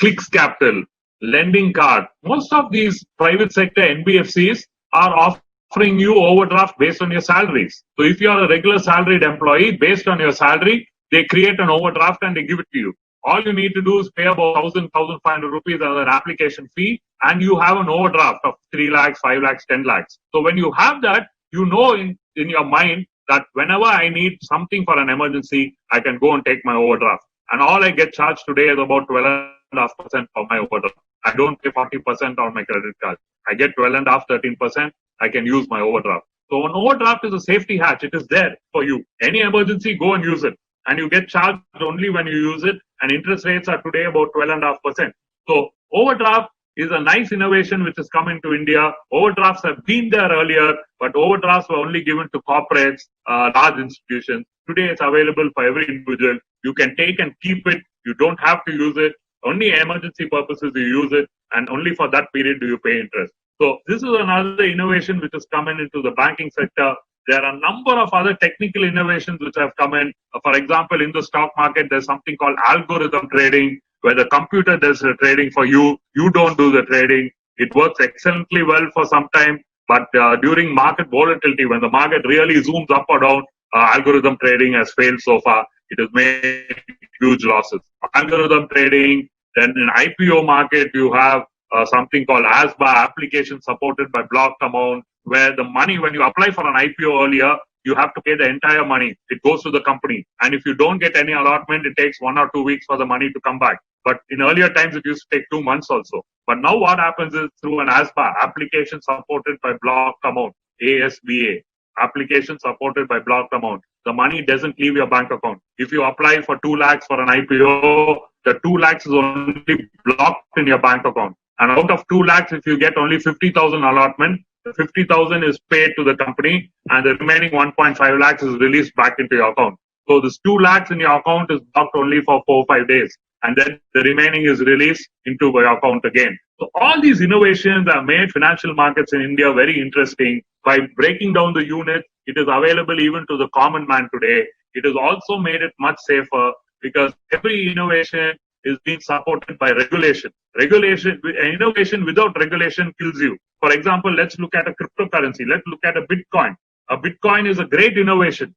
Speaker 2: Clicks Capital, Lending Card, most of these private sector NBFCs are offering you overdraft based on your salaries. So if you are a regular salaried employee, based on your salary, they create an overdraft and they give it to you. All you need to do is pay about 1,000, 1,500 rupees as an application fee, and you have an overdraft of 3 lakhs, 5 lakhs, 10 lakhs. So when you have that, you know in your mind that whenever I need something for an emergency, I can go and take my overdraft. And all I get charged today is about 12.5% for my overdraft. I don't pay 40% on my credit card. I get 12.5%, 13%. I can use my overdraft. So an overdraft is a safety hatch. It is there for you. Any emergency, go and use it. And you get charged only when you use it. And interest rates are today about 12.5%. So overdraft is a nice innovation which has come into India. Overdrafts have been there earlier, but overdrafts were only given to corporates, large institutions. Today it's available for every individual. You can take and keep it. You don't have to use it. Only emergency purposes you use it, and only for that period do you pay interest. So this is another innovation which has come into the banking sector. There are a number of other technical innovations which have come in. For example, in the stock market, there's something called algorithm trading, where the computer does the trading for you. You don't do the trading. It works excellently well for some time, but during market volatility, when the market really zooms up or down, algorithm trading has failed so far. It has made huge losses. Algorithm trading, then in IPO market, you have something called ASBA, application supported by block amount, where the money, when you apply for an IPO earlier, you have to pay the entire money. It goes to the company. And if you don't get any allotment, it takes 1 or 2 weeks for the money to come back. But in earlier times, it used to take 2 months also. But now what happens is through an ASBA, application supported by block amount, ASBA, application supported by blocked amount. The money doesn't leave your bank account. If you apply for 2 lakhs for an IPO, the 2 lakhs is only blocked in your bank account. And out of 2 lakhs, if you get only 50,000 allotment, the 50,000 is paid to the company and the remaining 1.5 lakhs is released back into your account. So this 2 lakhs in your account is blocked only for 4 or 5 days. And then the remaining is released into your account again. So all these innovations have made financial markets in India very interesting. By breaking down the unit, it is available even to the common man today. It has also made it much safer because every innovation is being supported by regulation. Innovation without regulation kills you. For example, let's look at a cryptocurrency. Let's look at a Bitcoin. A Bitcoin is a great innovation,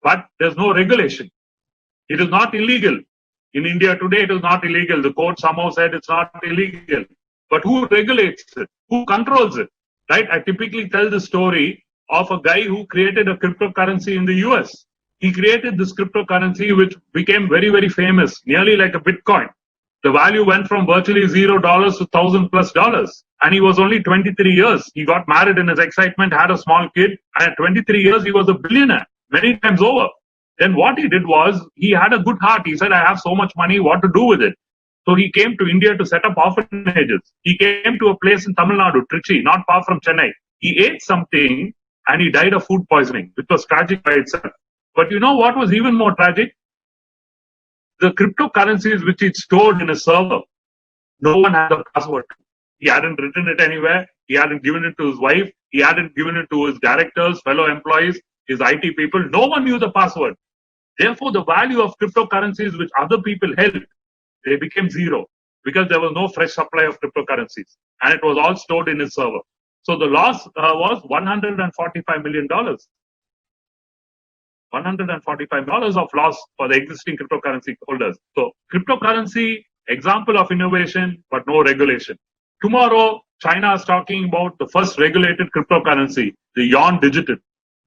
Speaker 2: but there's no regulation. It is not illegal. In India today, it is not illegal. The court somehow said it's not illegal. But who regulates it? Who controls it? Right? I typically tell the story of a guy who created a cryptocurrency in the US. He created this cryptocurrency which became very, very famous, nearly like a Bitcoin. The value went from virtually $0 to $1,000+. And he was only 23 years. He got married in his excitement, had a small kid. And at 23 years, he was a billionaire, many times over. Then what he did was, he had a good heart. He said, I have so much money, what to do with it? So he came to India to set up orphanages. He came to a place in Tamil Nadu, Trichy, not far from Chennai. He ate something and he died of food poisoning, which was tragic by itself. But you know what was even more tragic? The cryptocurrencies which he stored in a server, no one had a password. He hadn't written it anywhere. He hadn't given it to his wife. He hadn't given it to his directors, fellow employees, his IT people. No one knew the password. Therefore, the value of cryptocurrencies which other people held, they became zero because there was no fresh supply of cryptocurrencies and it was all stored in his server. So the loss was $145 million. $145 of loss for the existing cryptocurrency holders. So cryptocurrency, example of innovation, but no regulation. Tomorrow, China is talking about the first regulated cryptocurrency, the yuan digital.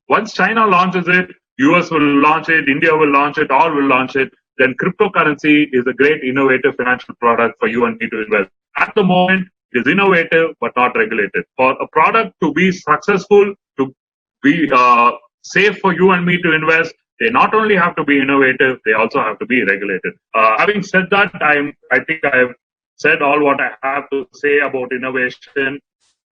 Speaker 2: Once China launches it, US will launch it, India will launch it, all will launch it. Then cryptocurrency is a great innovative financial product for you and me to invest. At the moment, it is innovative, but not regulated. For a product to be successful, to be safe for you and me to invest, they not only have to be innovative, they also have to be regulated. Having said that, I think I have said all what I have to say about innovation.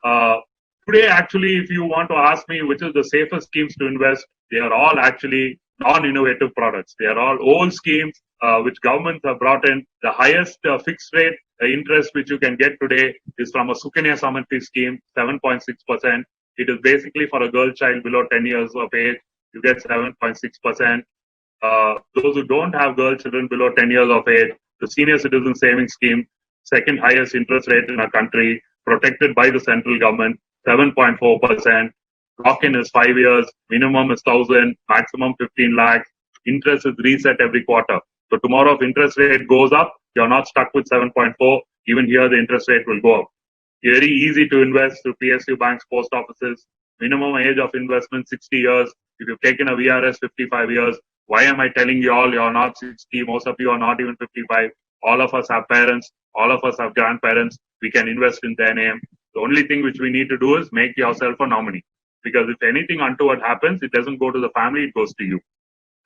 Speaker 2: Today, actually, if you want to ask me which is the safest schemes to invest, they are all actually non-innovative products. They are all old schemes which governments have brought in. The highest fixed rate interest which you can get today is from a Sukanya Samriddhi scheme, 7.6%. It is basically for a girl child below 10 years of age. You get 7.6%. Those who don't have girl children below 10 years of age, the senior citizen savings scheme, second highest interest rate in our country, protected by the central government, 7.4%. Lock-in is 5 years, minimum is 1,000, maximum 15 lakhs. Interest is reset every quarter. So tomorrow if interest rate goes up, you're not stuck with 7.4. Even here the interest rate will go up. Very easy to invest through PSU banks, post offices. Minimum age of investment 60 years. If you've taken a VRS 55 years, why am I telling you all you're not 60? Most of you are not even 55. All of us have parents. All of us have grandparents. We can invest in their name. The only thing which we need to do is make yourself a nominee. Because if anything untoward happens, it doesn't go to the family, it goes to you.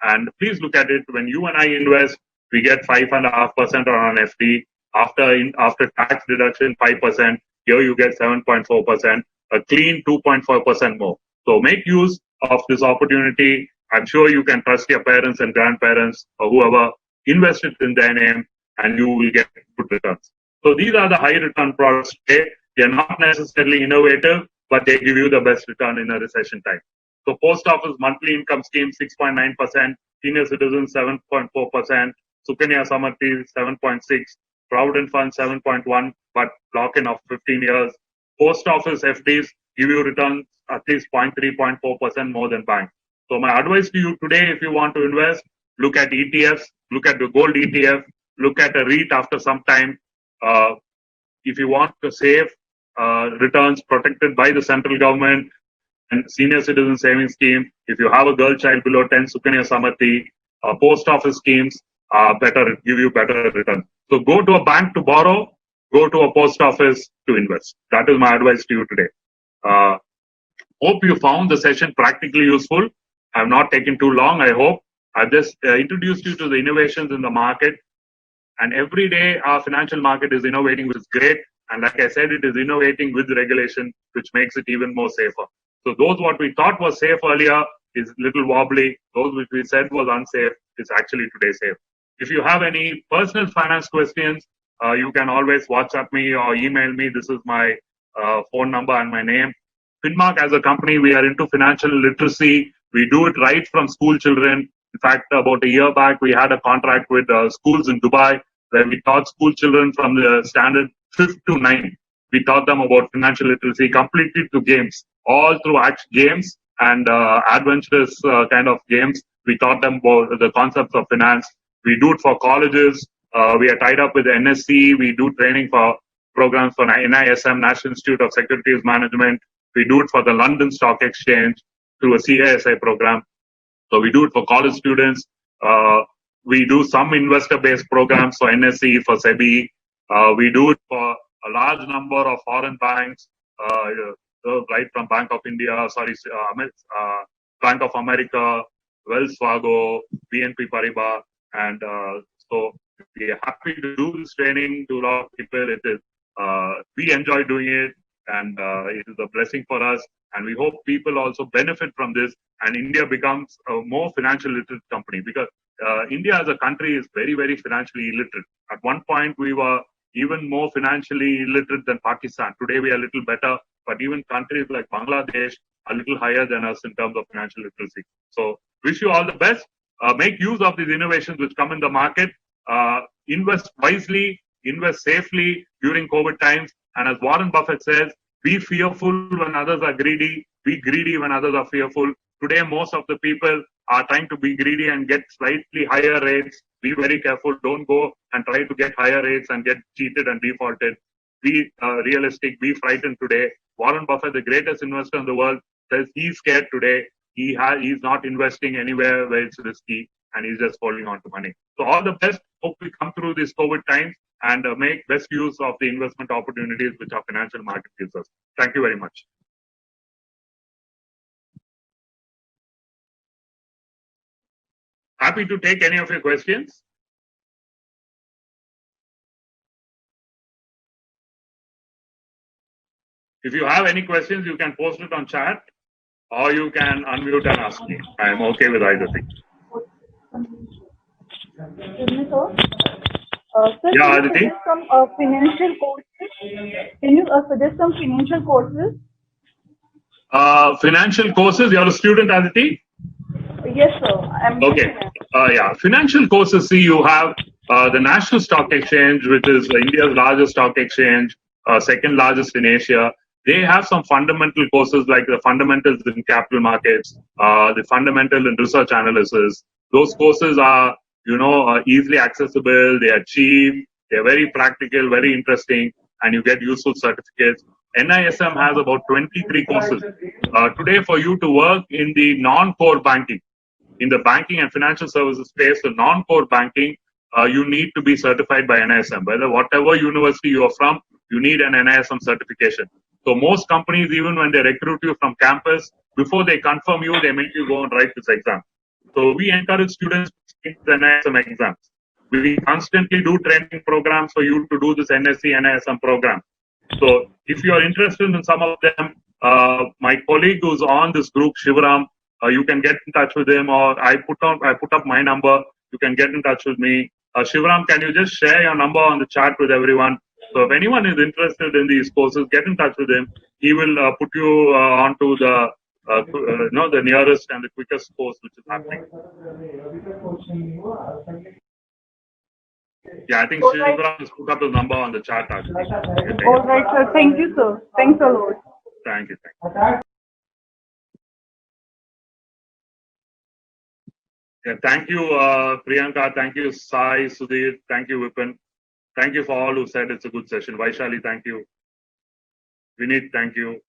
Speaker 2: And please look at it. When you and I invest, we get 5.5% on an FD. After tax deduction, 5%. Here you get 7.4%. A clean 2.4% more. So make use of this opportunity. I'm sure you can trust your parents and grandparents or whoever. Invest it in their name and you will get good returns. So these are the high return products today. They're not necessarily innovative, but they give you the best return in a recession time. So post office monthly income scheme 6.9%, senior citizen 7.4%, Sukanya Samriddhi 7.6%, Provident Fund 7.1%, but lock-in of 15 years. Post office FDs give you returns at least 0.3, 0.4% more than banks. So my advice to you today, if you want to invest, look at ETFs, look at the gold ETF, look at a REIT after some time. If you want to save returns protected by the central government and senior citizen savings scheme, if you have a girl child below 10, Sukanya Samriddhi, post office schemes give you better returns. So go to a bank to borrow, go to a post office to invest. That is my advice to you today. Hope you found the session practically useful. I have not taken too long, I hope. I've just introduced you to the innovations in the market. And every day our financial market is innovating, which is great. And like I said, it is innovating with regulation, which makes it even more safer. So those what we thought was safe earlier is little wobbly. Those which we said was unsafe is actually today safe. If you have any personal finance questions, you can always WhatsApp me or email me. This is my phone number and my name. Finmark as a company, we are into financial literacy. We do it right from school children. In fact, about a year back, we had a contract with schools in Dubai where we taught school children from the standard 5th to 9th. We taught them about financial literacy completely through games, all through games and adventurous kind of games. We taught them about the concepts of finance. We do it for colleges. We are tied up with the NSC. We do training for programs for NISM, National Institute of Securities Management. We do it for the London Stock Exchange through a CASI program. So we do it for college students. We do some investor-based programs for NSE, for SEBI. We do it for a large number of foreign banks, right from Bank of India, Bank of America, Wells Fargo, BNP Paribas, and so we are happy to do this training to a lot of people. It is we enjoy doing it, and it is a blessing for us. And we hope people also benefit from this, and India becomes a more financial literate company, because India as a country is very, very financially illiterate. At one point, we were even more financially illiterate than Pakistan. Today, we are a little better, but even countries like Bangladesh are a little higher than us in terms of financial literacy. So, wish you all the best. Make use of these innovations which come in the market. Invest wisely, invest safely during COVID times. And as Warren Buffett says, be fearful when others are greedy. Be greedy when others are fearful. Today, most of the people are trying to be greedy and get slightly higher rates. Be very careful. Don't go and try to get higher rates and get cheated and defaulted. Be realistic. Be frightened today. Warren Buffett, the greatest investor in the world, says he's scared today. He's not investing anywhere where it's risky, and he's just holding on to money. So all the best. Hope we come through these COVID times and make best use of the investment opportunities which our financial market gives us. Thank you very much. Happy to take any of your questions. If you have any questions, you can post it on chat, or you can unmute and ask me. I am okay with either thing.
Speaker 3: Sir,
Speaker 2: yeah,
Speaker 3: can you suggest some financial courses? Can you suggest some financial courses?
Speaker 2: Financial courses? You're a student, Aditi?
Speaker 3: Yes, sir.
Speaker 2: Okay. Yeah. Financial courses, see, you have the National Stock Exchange, which is India's largest stock exchange, second largest in Asia. They have some fundamental courses like the fundamentals in capital markets, the fundamental in research analysis. Those courses are, easily accessible. They are cheap. They are very practical, very interesting, and you get useful certificates. NISM has about 23 courses. Today, for you to work in the non-core banking, in the banking and financial services space, the non-core banking, you need to be certified by NISM. Whatever university you are from, you need an NISM certification. So most companies, even when they recruit you from campus, before they confirm you, they make you go and write this exam. So we encourage students to take the NISM exams. We constantly do training programs for you to do this NSC NISM program. So if you are interested in some of them, my colleague who's on this group, Shivaram, you can get in touch with him, or I put up my number. You can get in touch with me. Shivaram, can you just share your number on the chat with everyone? So if anyone is interested in these courses, get in touch with him. He will put you onto the the nearest and the quickest course which is happening. Yeah, I think Shivaram has put up his number on the chat actually.
Speaker 3: All right, sir. Thank you, sir. Thanks a lot.
Speaker 2: Thank you. Yeah, thank you, Priyanka. Thank you, Sai, Sudhir. Thank you, Vipin. Thank you for all who said it's a good session. Vaishali, thank you. Vineet, thank you.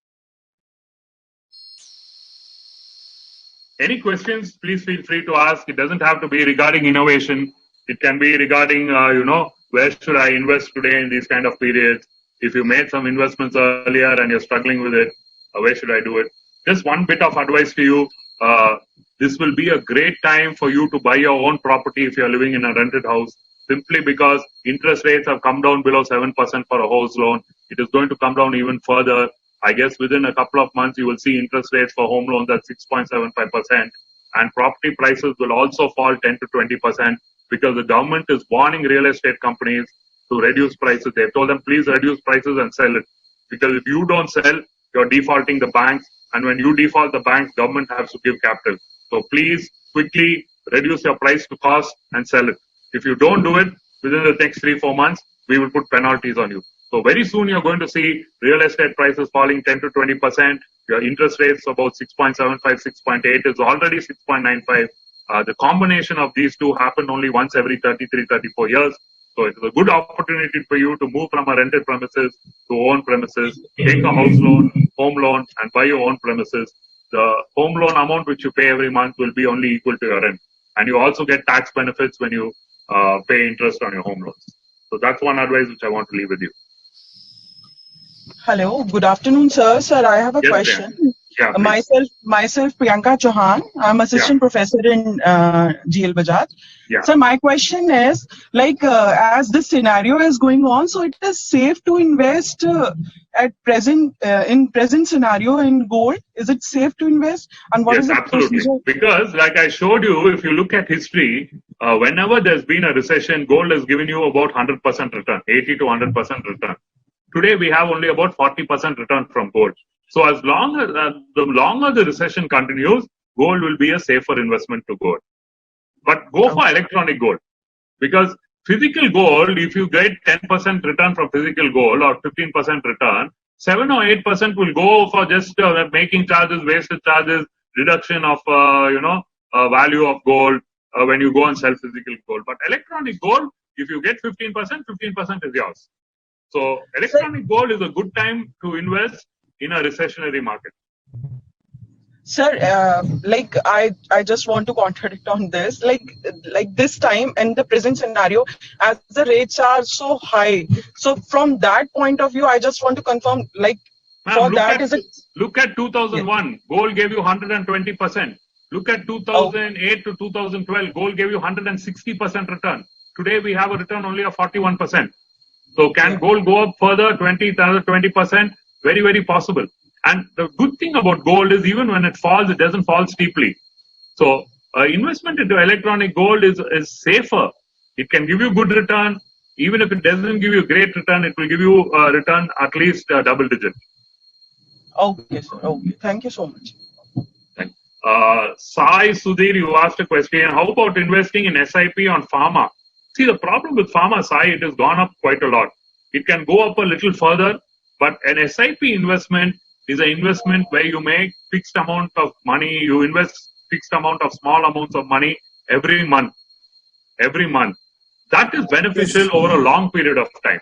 Speaker 2: Any questions, please feel free to ask. It doesn't have to be regarding innovation. It can be regarding, where should I invest today in these kind of periods? If you made some investments earlier and you're struggling with it, where should I do it? just one bit of advice to you. This will be a great time for you to buy your own property if you're living in a rented house, simply because interest rates have come down below 7% for a house loan. It is going to come down even further. I guess within a couple of months, you will see interest rates for home loans at 6.75%. And property prices will also fall 10 to 20% because the government is warning real estate companies to reduce prices. They've told them, please reduce prices and sell it. Because if you don't sell, you're defaulting the banks. And when you default the banks, government has to give capital. So please quickly reduce your price to cost and sell it. If you don't do it within the next 3-4 months, we will put penalties on you. So very soon you're going to see real estate prices falling 10 to 20%. Your interest rates about 6.75, 6.8 is already 6.95. The combination of these two happen only once every 33, 34 years. So it is a good opportunity for you to move from a rented premises to own premises, take a house loan, home loan, and buy your own premises. The home loan amount which you pay every month will be only equal to your rent. And you also get tax benefits when you pay interest on your home loans. So that's one advice which I want to leave with you.
Speaker 4: Hello, good afternoon, sir. Sir, I have a question.
Speaker 2: Yeah,
Speaker 4: myself, Priyanka Chauhan. I'm assistant professor in GLBAJAJ.
Speaker 2: Yeah.
Speaker 4: So my question is, like, as this scenario is going on, so it is safe to invest at present in present scenario in gold. Is it safe to invest? And what is the
Speaker 2: absolutely.
Speaker 4: procedure?
Speaker 2: Because, like I showed you, if you look at history, whenever there's been a recession, gold has given you about 100% return, 80 to 100% return. Today, we have only about 40% return from gold. So as long as the longer the recession continues, gold will be a safer investment to gold. But go for electronic gold, because physical gold, if you get 10% return from physical gold or 15% return, 7 or 8% will go for just making charges, wasted charges, reduction of value of gold when you go and sell physical gold. But electronic gold, if you get 15%, 15% is yours. So electronic gold is a good time to invest in a recessionary market.
Speaker 4: Sir, like I just want to contradict on this. Like this time in the present scenario, as the rates are so high. So from that point of view, I just want to confirm. Like for that, is it?
Speaker 2: Look at 2001. Yeah. Gold gave you 120%. Look at 2008 to 2012. Gold gave you 160% return. Today we have a return only of 41%. So can gold go up further, 20%? Very, very possible. And the good thing about gold is even when it falls, it doesn't fall steeply. So investment into electronic gold is safer. It can give you good return. Even if it doesn't give you great return, it will give you a return at least double digit.
Speaker 4: Okay, sir. Okay. Thank you so much.
Speaker 2: Sai Sudhir, you asked a question. How about investing in SIP on pharma? See, the problem with pharma, Sai, it has gone up quite a lot. It can go up a little further, but an SIP investment is an investment where you make fixed amount of money, you invest fixed amount of small amounts of money every month. That is beneficial over a long period of time.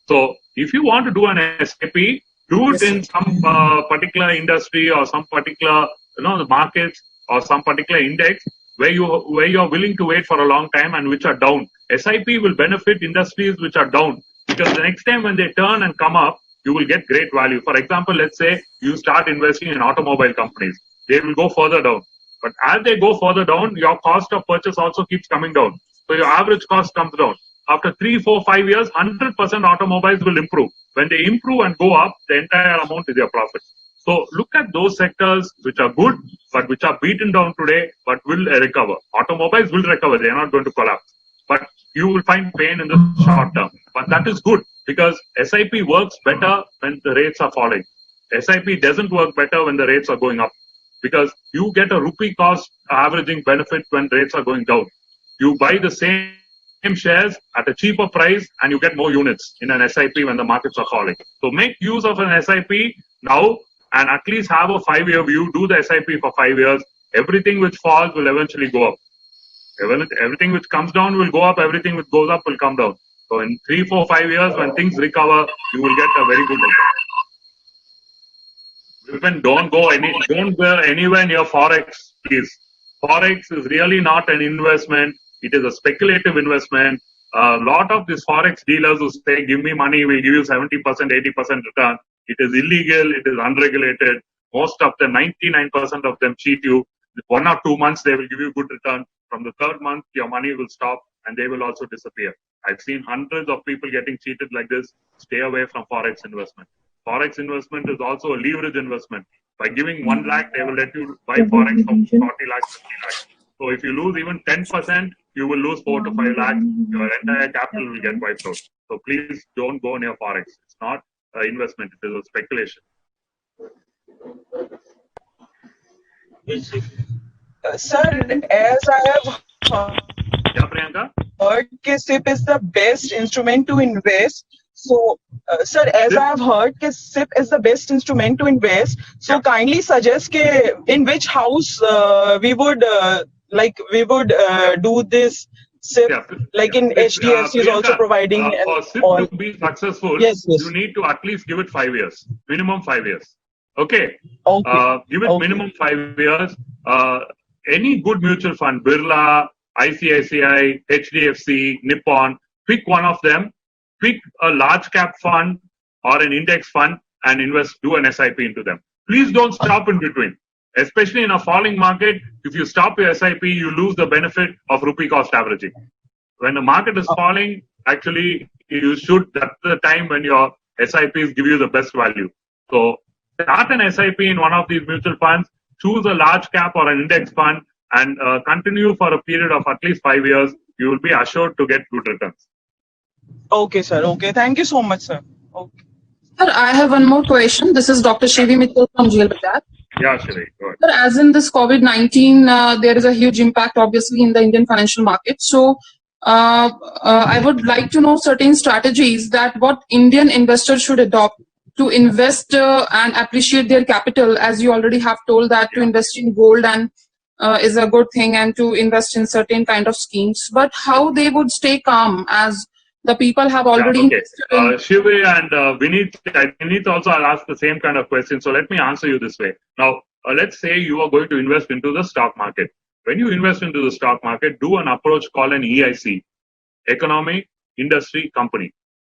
Speaker 2: So if you want to do an SIP, do it in some particular industry or some particular, the markets or some particular index where you're willing to wait for a long time and which are down. SIP will benefit industries which are down, because the next time when they turn and come up, you will get great value. For example, let's say you start investing in automobile companies. They will go further down. But as they go further down, your cost of purchase also keeps coming down. So your average cost comes down. After 3, 4, 5 years, 100% automobiles will improve. When they improve and go up, the entire amount is your profit. So look at those sectors which are good, but which are beaten down today, but will recover. Automobiles will recover. They are not going to collapse. But you will find pain in the short term. But that is good, because SIP works better when the rates are falling. SIP doesn't work better when the rates are going up, because you get a rupee cost averaging benefit when rates are going down. You buy the same shares at a cheaper price and you get more units in an SIP when the markets are falling. So make use of an SIP now and at least have a 5-year view. Do the SIP for 5 years. Everything which falls will eventually go up. Everything which comes down will go up. Everything which goes up will come down. So in 3, 4, 5 years, when things recover, you will get a very good return. Don't go anywhere near Forex, please. Forex is really not an investment. It is a speculative investment. A lot of these Forex dealers who say, give me money, we'll give you 70%, 80% return. It is illegal. It is unregulated. Most of them, 99% of them cheat you. 1 or 2 months, they will give you good return. From the third month, your money will stop and they will also disappear. I've seen hundreds of people getting cheated like this. Stay away from Forex investment. Forex investment is also a leverage investment. By giving 1 lakh, they will let you buy Forex for 40 lakhs, 50 lakhs. So if you lose even 10%, you will lose 4 to 5 lakhs. Your entire capital will get wiped out. So please don't go near Forex. It's not an investment. It is a speculation.
Speaker 4: Sir, as I have
Speaker 2: Yeah, Priyanka?
Speaker 4: heard, SIP is the best instrument to invest. So, sir, as I have heard, SIP is the best instrument to invest. So, kindly suggest in which house we would do this SIP. Like in HDFC is also providing.
Speaker 2: For SIP to be successful, you need to at least give it 5 years, minimum 5 years. Okay. Give it minimum 5 years. Any good mutual fund, Birla, ICICI, HDFC, Nippon, pick one of them, pick a large cap fund or an index fund and invest, do an SIP into them. Please don't stop in between. Especially in a falling market, if you stop your SIP, you lose the benefit of rupee cost averaging. When the market is falling, actually, you should, that's the time when your SIPs give you the best value. So start an SIP in one of these mutual funds, choose a large cap or an index fund, and continue for a period of at least 5 years. You will be assured to get good returns.
Speaker 4: Okay, sir. Okay. Thank you so much, sir. Okay.
Speaker 1: Sir, I have one more question. This is Dr. Shivi Mittal from GLBAJAJ.
Speaker 2: Yeah, Shivi, go ahead.
Speaker 1: Sir, as in this COVID-19, there is a huge impact, obviously, in the Indian financial market. So, I would like to know certain strategies that what Indian investors should adopt to invest and appreciate their capital, as you already have told that to invest in gold and is a good thing and to invest in certain kind of schemes. But how they would stay calm as the people have already invested in...
Speaker 2: Shivi and Vineet also I'll ask the same kind of question. So let me answer you this way. Now, let's say you are going to invest into the stock market. When you invest into the stock market, do an approach called an EIC, economic, industry, company.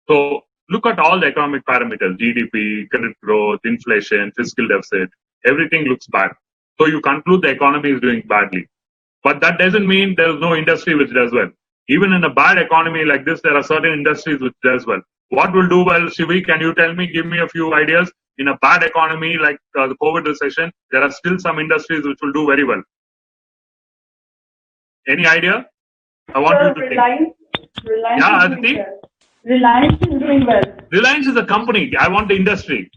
Speaker 2: So look at all the economic parameters, GDP, credit growth, inflation, fiscal deficit, everything looks bad. So you conclude the economy is doing badly. But that doesn't mean there's no industry which does well. Even in a bad economy like this, there are certain industries which does well. What will do well, Shivi, can you tell me, give me a few ideas? In a bad economy like the COVID recession, there are still some industries which will do very well. Any idea? I want you to think.
Speaker 3: Reliance is doing well.
Speaker 2: Reliance is a company. I want the industry.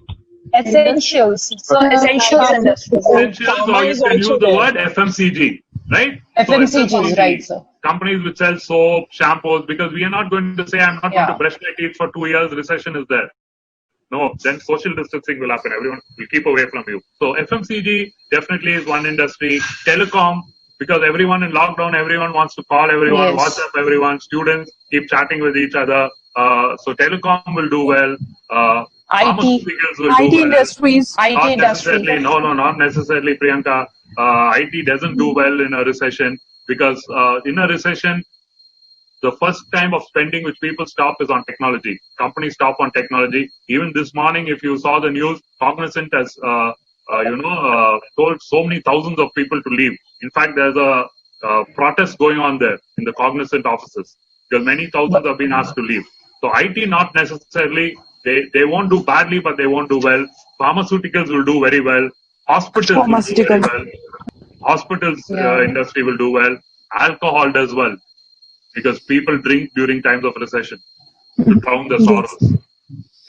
Speaker 5: Essentials. So essentials industries.
Speaker 2: Essentials, or you can use the word FMCG, right?
Speaker 5: FMCG,
Speaker 2: so
Speaker 5: right, sir.
Speaker 2: Companies which sell soap, shampoos, because we are not going to say I'm not going to brush my teeth for 2 years, recession is there. No, then social distancing will happen. Everyone will keep away from you. So FMCG definitely is one industry. Telecom, because everyone in lockdown, everyone wants to call everyone, WhatsApp everyone, students keep chatting with each other. So telecom will do well.
Speaker 5: IT industries.
Speaker 2: Not necessarily, not necessarily, Priyanka. IT doesn't do well in a recession because in a recession, the first time of spending which people stop is on technology. Companies stop on technology. Even this morning, if you saw the news, Cognizant has, told so many thousands of people to leave. In fact, there's a protest going on there in the Cognizant offices because many thousands have been asked to leave. So IT not necessarily, they won't do badly, but they won't do well. Pharmaceuticals will do very well. Hospitals will do very well. Hospitals industry will do well. Alcohol does well because people drink during times of recession to drown the sorrows.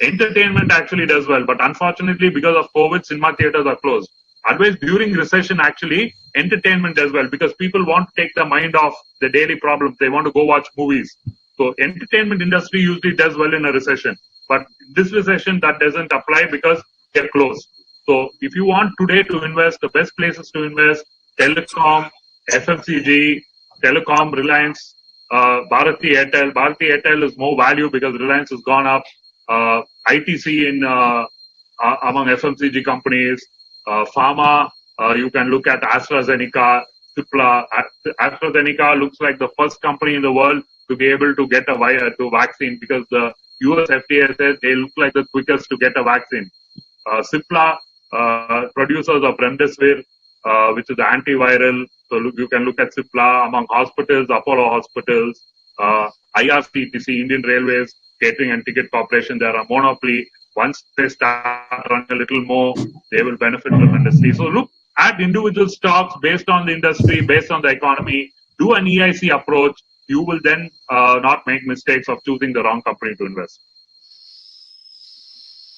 Speaker 2: Entertainment actually does well, but unfortunately because of COVID, cinema theaters are closed. Otherwise, during recession, actually, entertainment does well because people want to take their mind off the daily problems. They want to go watch movies. So entertainment industry usually does well in a recession. But this recession, that doesn't apply because they're closed. So if you want today to invest, the best places to invest, telecom, FMCG, telecom, Reliance, Bharati Airtel. Bharati Airtel is more value because Reliance has gone up. ITC in among FMCG companies. Pharma, you can look at AstraZeneca, Cipla. AstraZeneca looks like the first company in the world to be able to get a vaccine because the US FDA says they look like the quickest to get a vaccine. Cipla, producers of remdesivir, which is antiviral. So you can look at Cipla among hospitals, Apollo hospitals, IRCTC, Indian Railways, Catering and Ticket Corporation. They are a monopoly. Once they start running a little more, they will benefit tremendously. So look at individual stocks based on the industry, based on the economy. Do an EIC approach. You will then not make mistakes of choosing the wrong company to invest.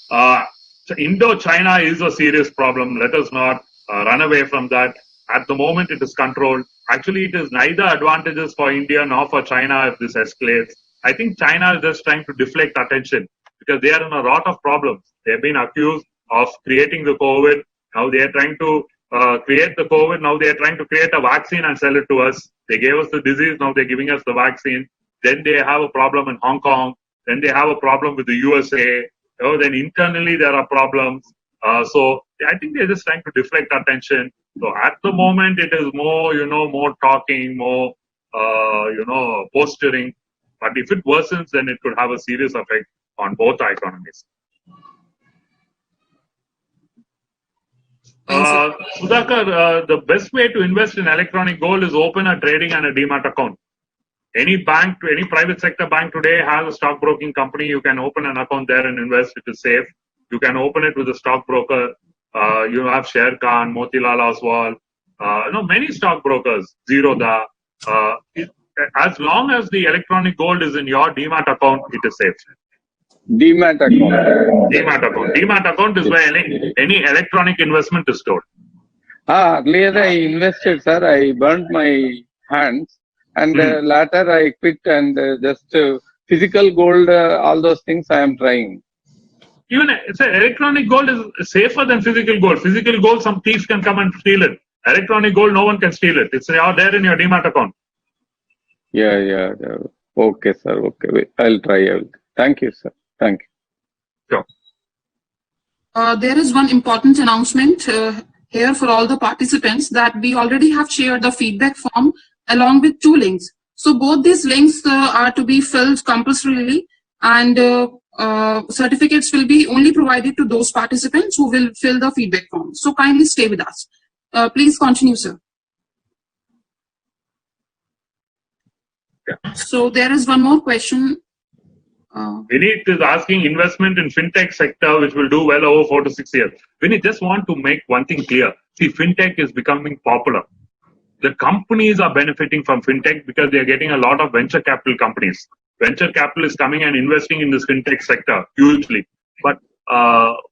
Speaker 2: So Indo-China is a serious problem. Let us not run away from that. At the moment, it is controlled. Actually, it is neither advantageous for India nor for China if this escalates. I think China is just trying to deflect attention because they are in a lot of problems. They have been accused of creating the COVID. Now they are trying to create the COVID. Now they are trying to create a vaccine and sell it to us. They gave us the disease. Now they're giving us the vaccine. Then they have a problem in Hong Kong. Then they have a problem with the USA. Then internally there are problems. So I think they're just trying to deflect attention. So at the moment it is more, more talking, more, posturing. But if it worsens, then it could have a serious effect on both our economies. Sudhakar, the best way to invest in electronic gold is open a trading and a demat account. Any bank, any private sector bank today has a stockbroking company. You can open an account there and invest. It is safe. You can open it with a stockbroker. You have Sher Khan, Motilal Oswal, many stockbrokers, Zerodha. As long as the electronic gold is in your demat account, it is safe.
Speaker 6: Demat account.
Speaker 2: Demat account. Demat account is where any electronic investment is stored.
Speaker 6: Earlier I invested, sir. I burnt my hands. And later I quit and just physical gold, all those things I am trying.
Speaker 2: Even electronic gold is safer than physical gold. Physical gold, some thieves can come and steal it. Electronic gold, no one can steal it. It's out there in your demat account.
Speaker 6: Yeah. Okay, sir. Okay, I'll try. Thank you, sir. Thank you.
Speaker 2: Sure.
Speaker 7: There is one important announcement here for all the participants that we already have shared the feedback form along with 2 links. So both these links are to be filled compulsorily, and certificates will be only provided to those participants who will fill the feedback form. So kindly stay with us. Please continue, sir.
Speaker 2: Yeah.
Speaker 7: So there is one more question.
Speaker 2: Vineet is asking investment in fintech sector, which will do well over 4 to 6 years. Vineet, just want to make one thing clear. See, fintech is becoming popular. The companies are benefiting from fintech because they are getting a lot of venture capital companies. Venture capital is coming and investing in this fintech sector hugely. But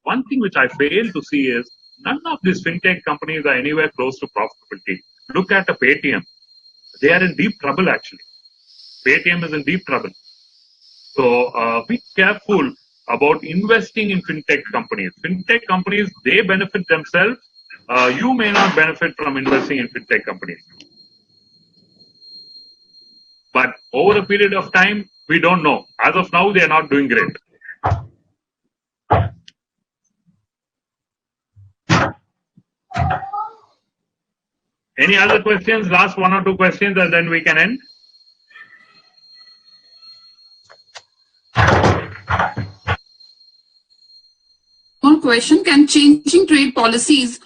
Speaker 2: one thing which I fail to see is none of these fintech companies are anywhere close to profitability. Look at a Paytm. They are in deep trouble actually. Paytm is in deep trouble. So be careful about investing in fintech companies. Fintech companies, they benefit themselves. You may not benefit from investing in fintech companies. But over a period of time, we don't know. As of now, they are not doing great. Any other questions? Last 1 or 2 questions and then we can end.
Speaker 7: One question: Can changing trade policies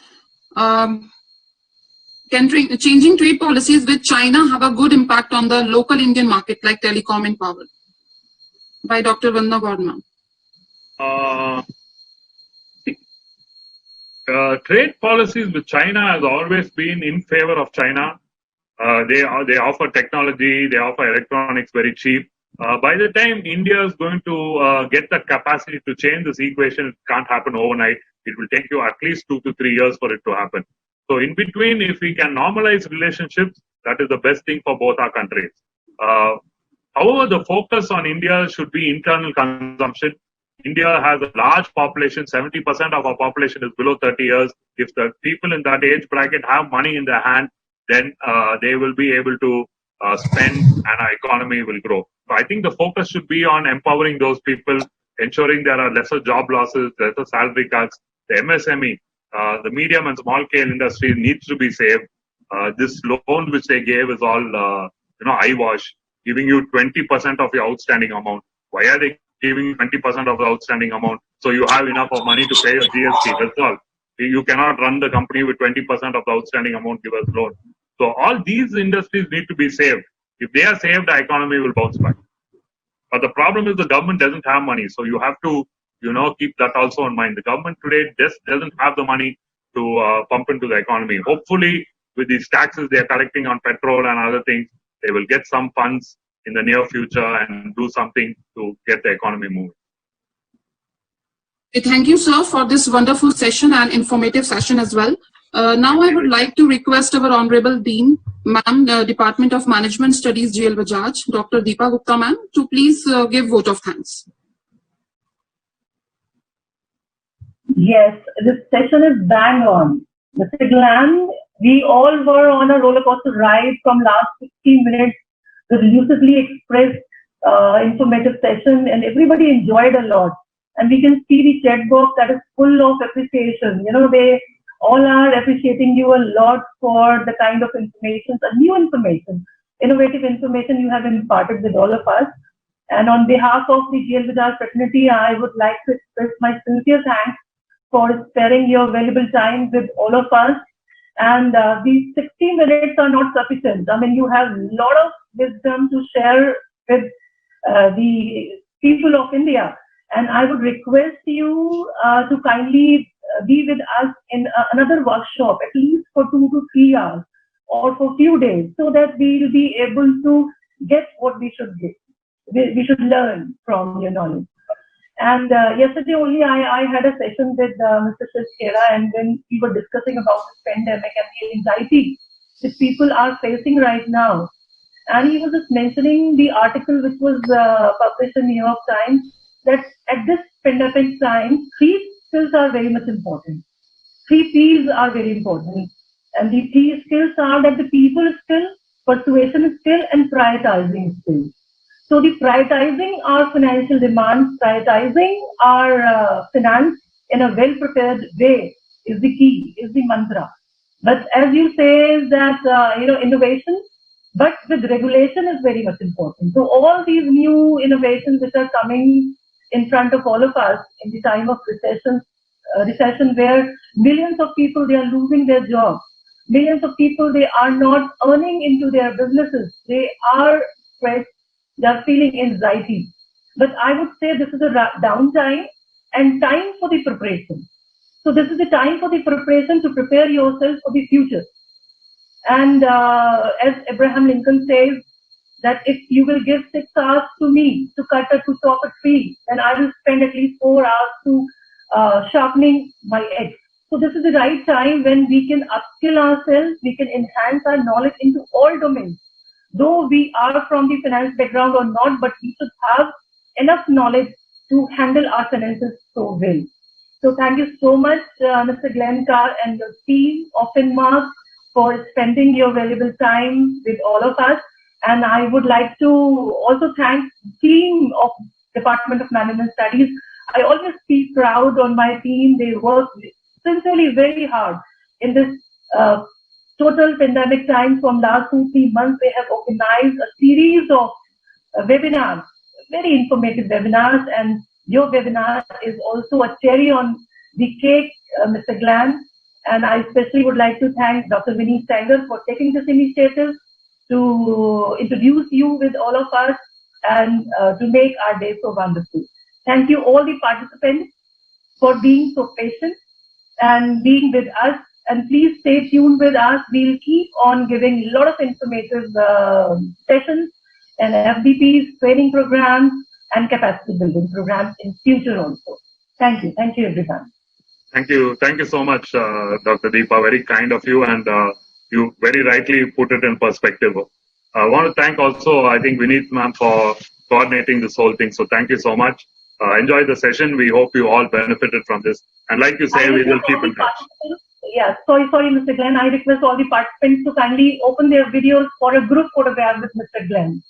Speaker 7: with China have a good impact on the local Indian market like telecom and power? By Dr. Vandana Gordman.
Speaker 2: Trade policies with China has always been in favor of China. They offer technology, they offer electronics very cheap. By the time India is going to get the capacity to change this equation, it can't happen overnight. It will take you at least 2 to 3 years for it to happen. So in between, if we can normalize relationships, that is the best thing for both our countries. However, the focus on India should be internal consumption. India has a large population. 70% of our population is below 30 years. If the people in that age bracket have money in their hand, then they will be able to spend and our economy will grow. So I think the focus should be on empowering those people, ensuring there are lesser job losses, lesser salary cuts. The MSME, the medium and small scale industry needs to be saved. This loan which they gave is all, eyewash, giving you 20% of your outstanding amount. Why are they giving 20% of the outstanding amount? So you have enough of money to pay your GST. That's all. You cannot run the company with 20% of the outstanding amount given loan. So all these industries need to be saved. If they are saved, the economy will bounce back. But the problem is the government doesn't have money. So you have to, keep that also in mind. The government today just doesn't have the money to pump into the economy. Hopefully, with these taxes they are collecting on petrol and other things, they will get some funds in the near future and do something to get the economy moving.
Speaker 7: Thank you, sir, for this wonderful session and informative session as well. Now I would like to request our Honorable Dean, Ma'am, Department of Management Studies, GLBAJAJ, Dr. Deepa Gupta, Ma'am, to please give vote of thanks.
Speaker 8: Yes, this session is bang on. Mr. Glenn, we all were on a roller coaster ride from last 15 minutes with lucidly expressed informative session, and everybody enjoyed a lot. And we can see the chat box that is full of appreciation. They all are appreciating you a lot for the kind of information, new information, innovative information you have imparted with all of us. And on behalf of the GLBAJAJ fraternity, I would like to express my sincere thanks for sparing your valuable time with all of us. And these 60 minutes are not sufficient. I mean, you have a lot of wisdom to share with the people of India. And I would request you to kindly be with us in another workshop, at least for 2 to 3 hours or for a few days, so that we will be able to get what we should get. We should learn from your knowledge. And yesterday only I had a session with Mr. Shishkera, and when we were discussing about this pandemic and the anxiety that people are facing right now. And he was just mentioning the article which was published in New York Times, that at this pandemic time, 3 skills are very much important. 3 P's are very important. And the 3 skills are that the people skill, persuasion skill, and prioritizing skill. So the prioritizing our financial demands, prioritizing our finance in a well-prepared way is the key, is the mantra. But as you say that, innovation, but with regulation is very much important. So all these new innovations which are coming in front of all of us in the time of recession where millions of people, they are losing their jobs. Millions of people, they are not earning into their businesses. They are stressed. They are feeling anxiety. But I would say this is a downtime and time for the preparation. So this is the time for the preparation to prepare yourself for the future. And as Abraham Lincoln says, that if you will give 6 hours to me to to chop a tree, then I will spend at least 4 hours to sharpening my edge. So this is the right time when we can upskill ourselves, we can enhance our knowledge into all domains. Though we are from the finance background or not, but we should have enough knowledge to handle our finances so well. So thank you so much, Mr. Glenn Carr and your team of Finmark for spending your valuable time with all of us. And I would like to also thank the team of Department of Management Studies. I always feel proud on my team. They work sincerely very hard in this total pandemic time. From last 2-3 months, they have organized a series of webinars, very informative webinars, and your webinar is also a cherry on the cake, Mr. Glenn. And I especially would like to thank Dr. Vinny Stanger for taking this initiative to introduce you with all of us and to make our day so wonderful. Thank you all the participants for being so patient and being with us. And please stay tuned with us. We'll keep on giving a lot of informative sessions and FDPs, training programs, and capacity building programs in future also. Thank you. Thank you, everyone.
Speaker 2: Thank you. Thank you so much, Dr. Deepa. Very kind of you, and you very rightly put it in perspective. I want to thank also, I think, Vineet ma'am for coordinating this whole thing. So thank you so much. Enjoy the session. We hope you all benefited from this. And like you say, we will keep in touch.
Speaker 8: Yeah, sorry, Mr. Glenn. I request all the participants to kindly open their videos for a group photograph with Mr. Glenn.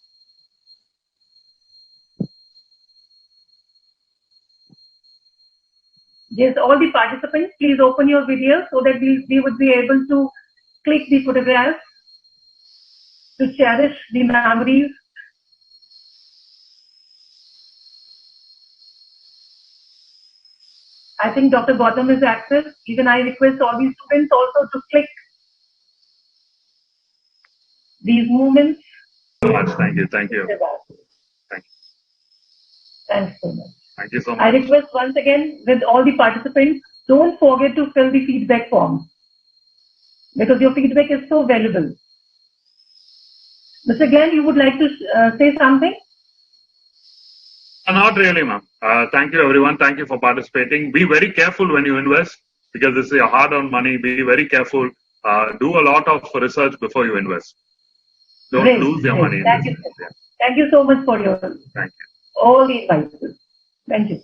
Speaker 8: Yes, all the participants, please open your videos so that we would be able to click the photographs to cherish the memories. I think Dr. Gautam is active. Even I request all these students also to click these movements.
Speaker 2: Thank you. Thank you.
Speaker 8: Thanks so much.
Speaker 2: Thank you so much.
Speaker 8: I request once again with all the participants, don't forget to fill the feedback form because your feedback is so valuable. Mr. Glenn, you would like to say something?
Speaker 2: Not really, ma'am. Thank you, everyone. Thank you for participating. Be very careful when you invest because this is your hard-earned money. Be very careful. Do a lot of research before you invest. Don't lose your money.
Speaker 8: Thank you. Thank you so much for your all the advices. Thank you.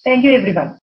Speaker 8: Thank you, everyone.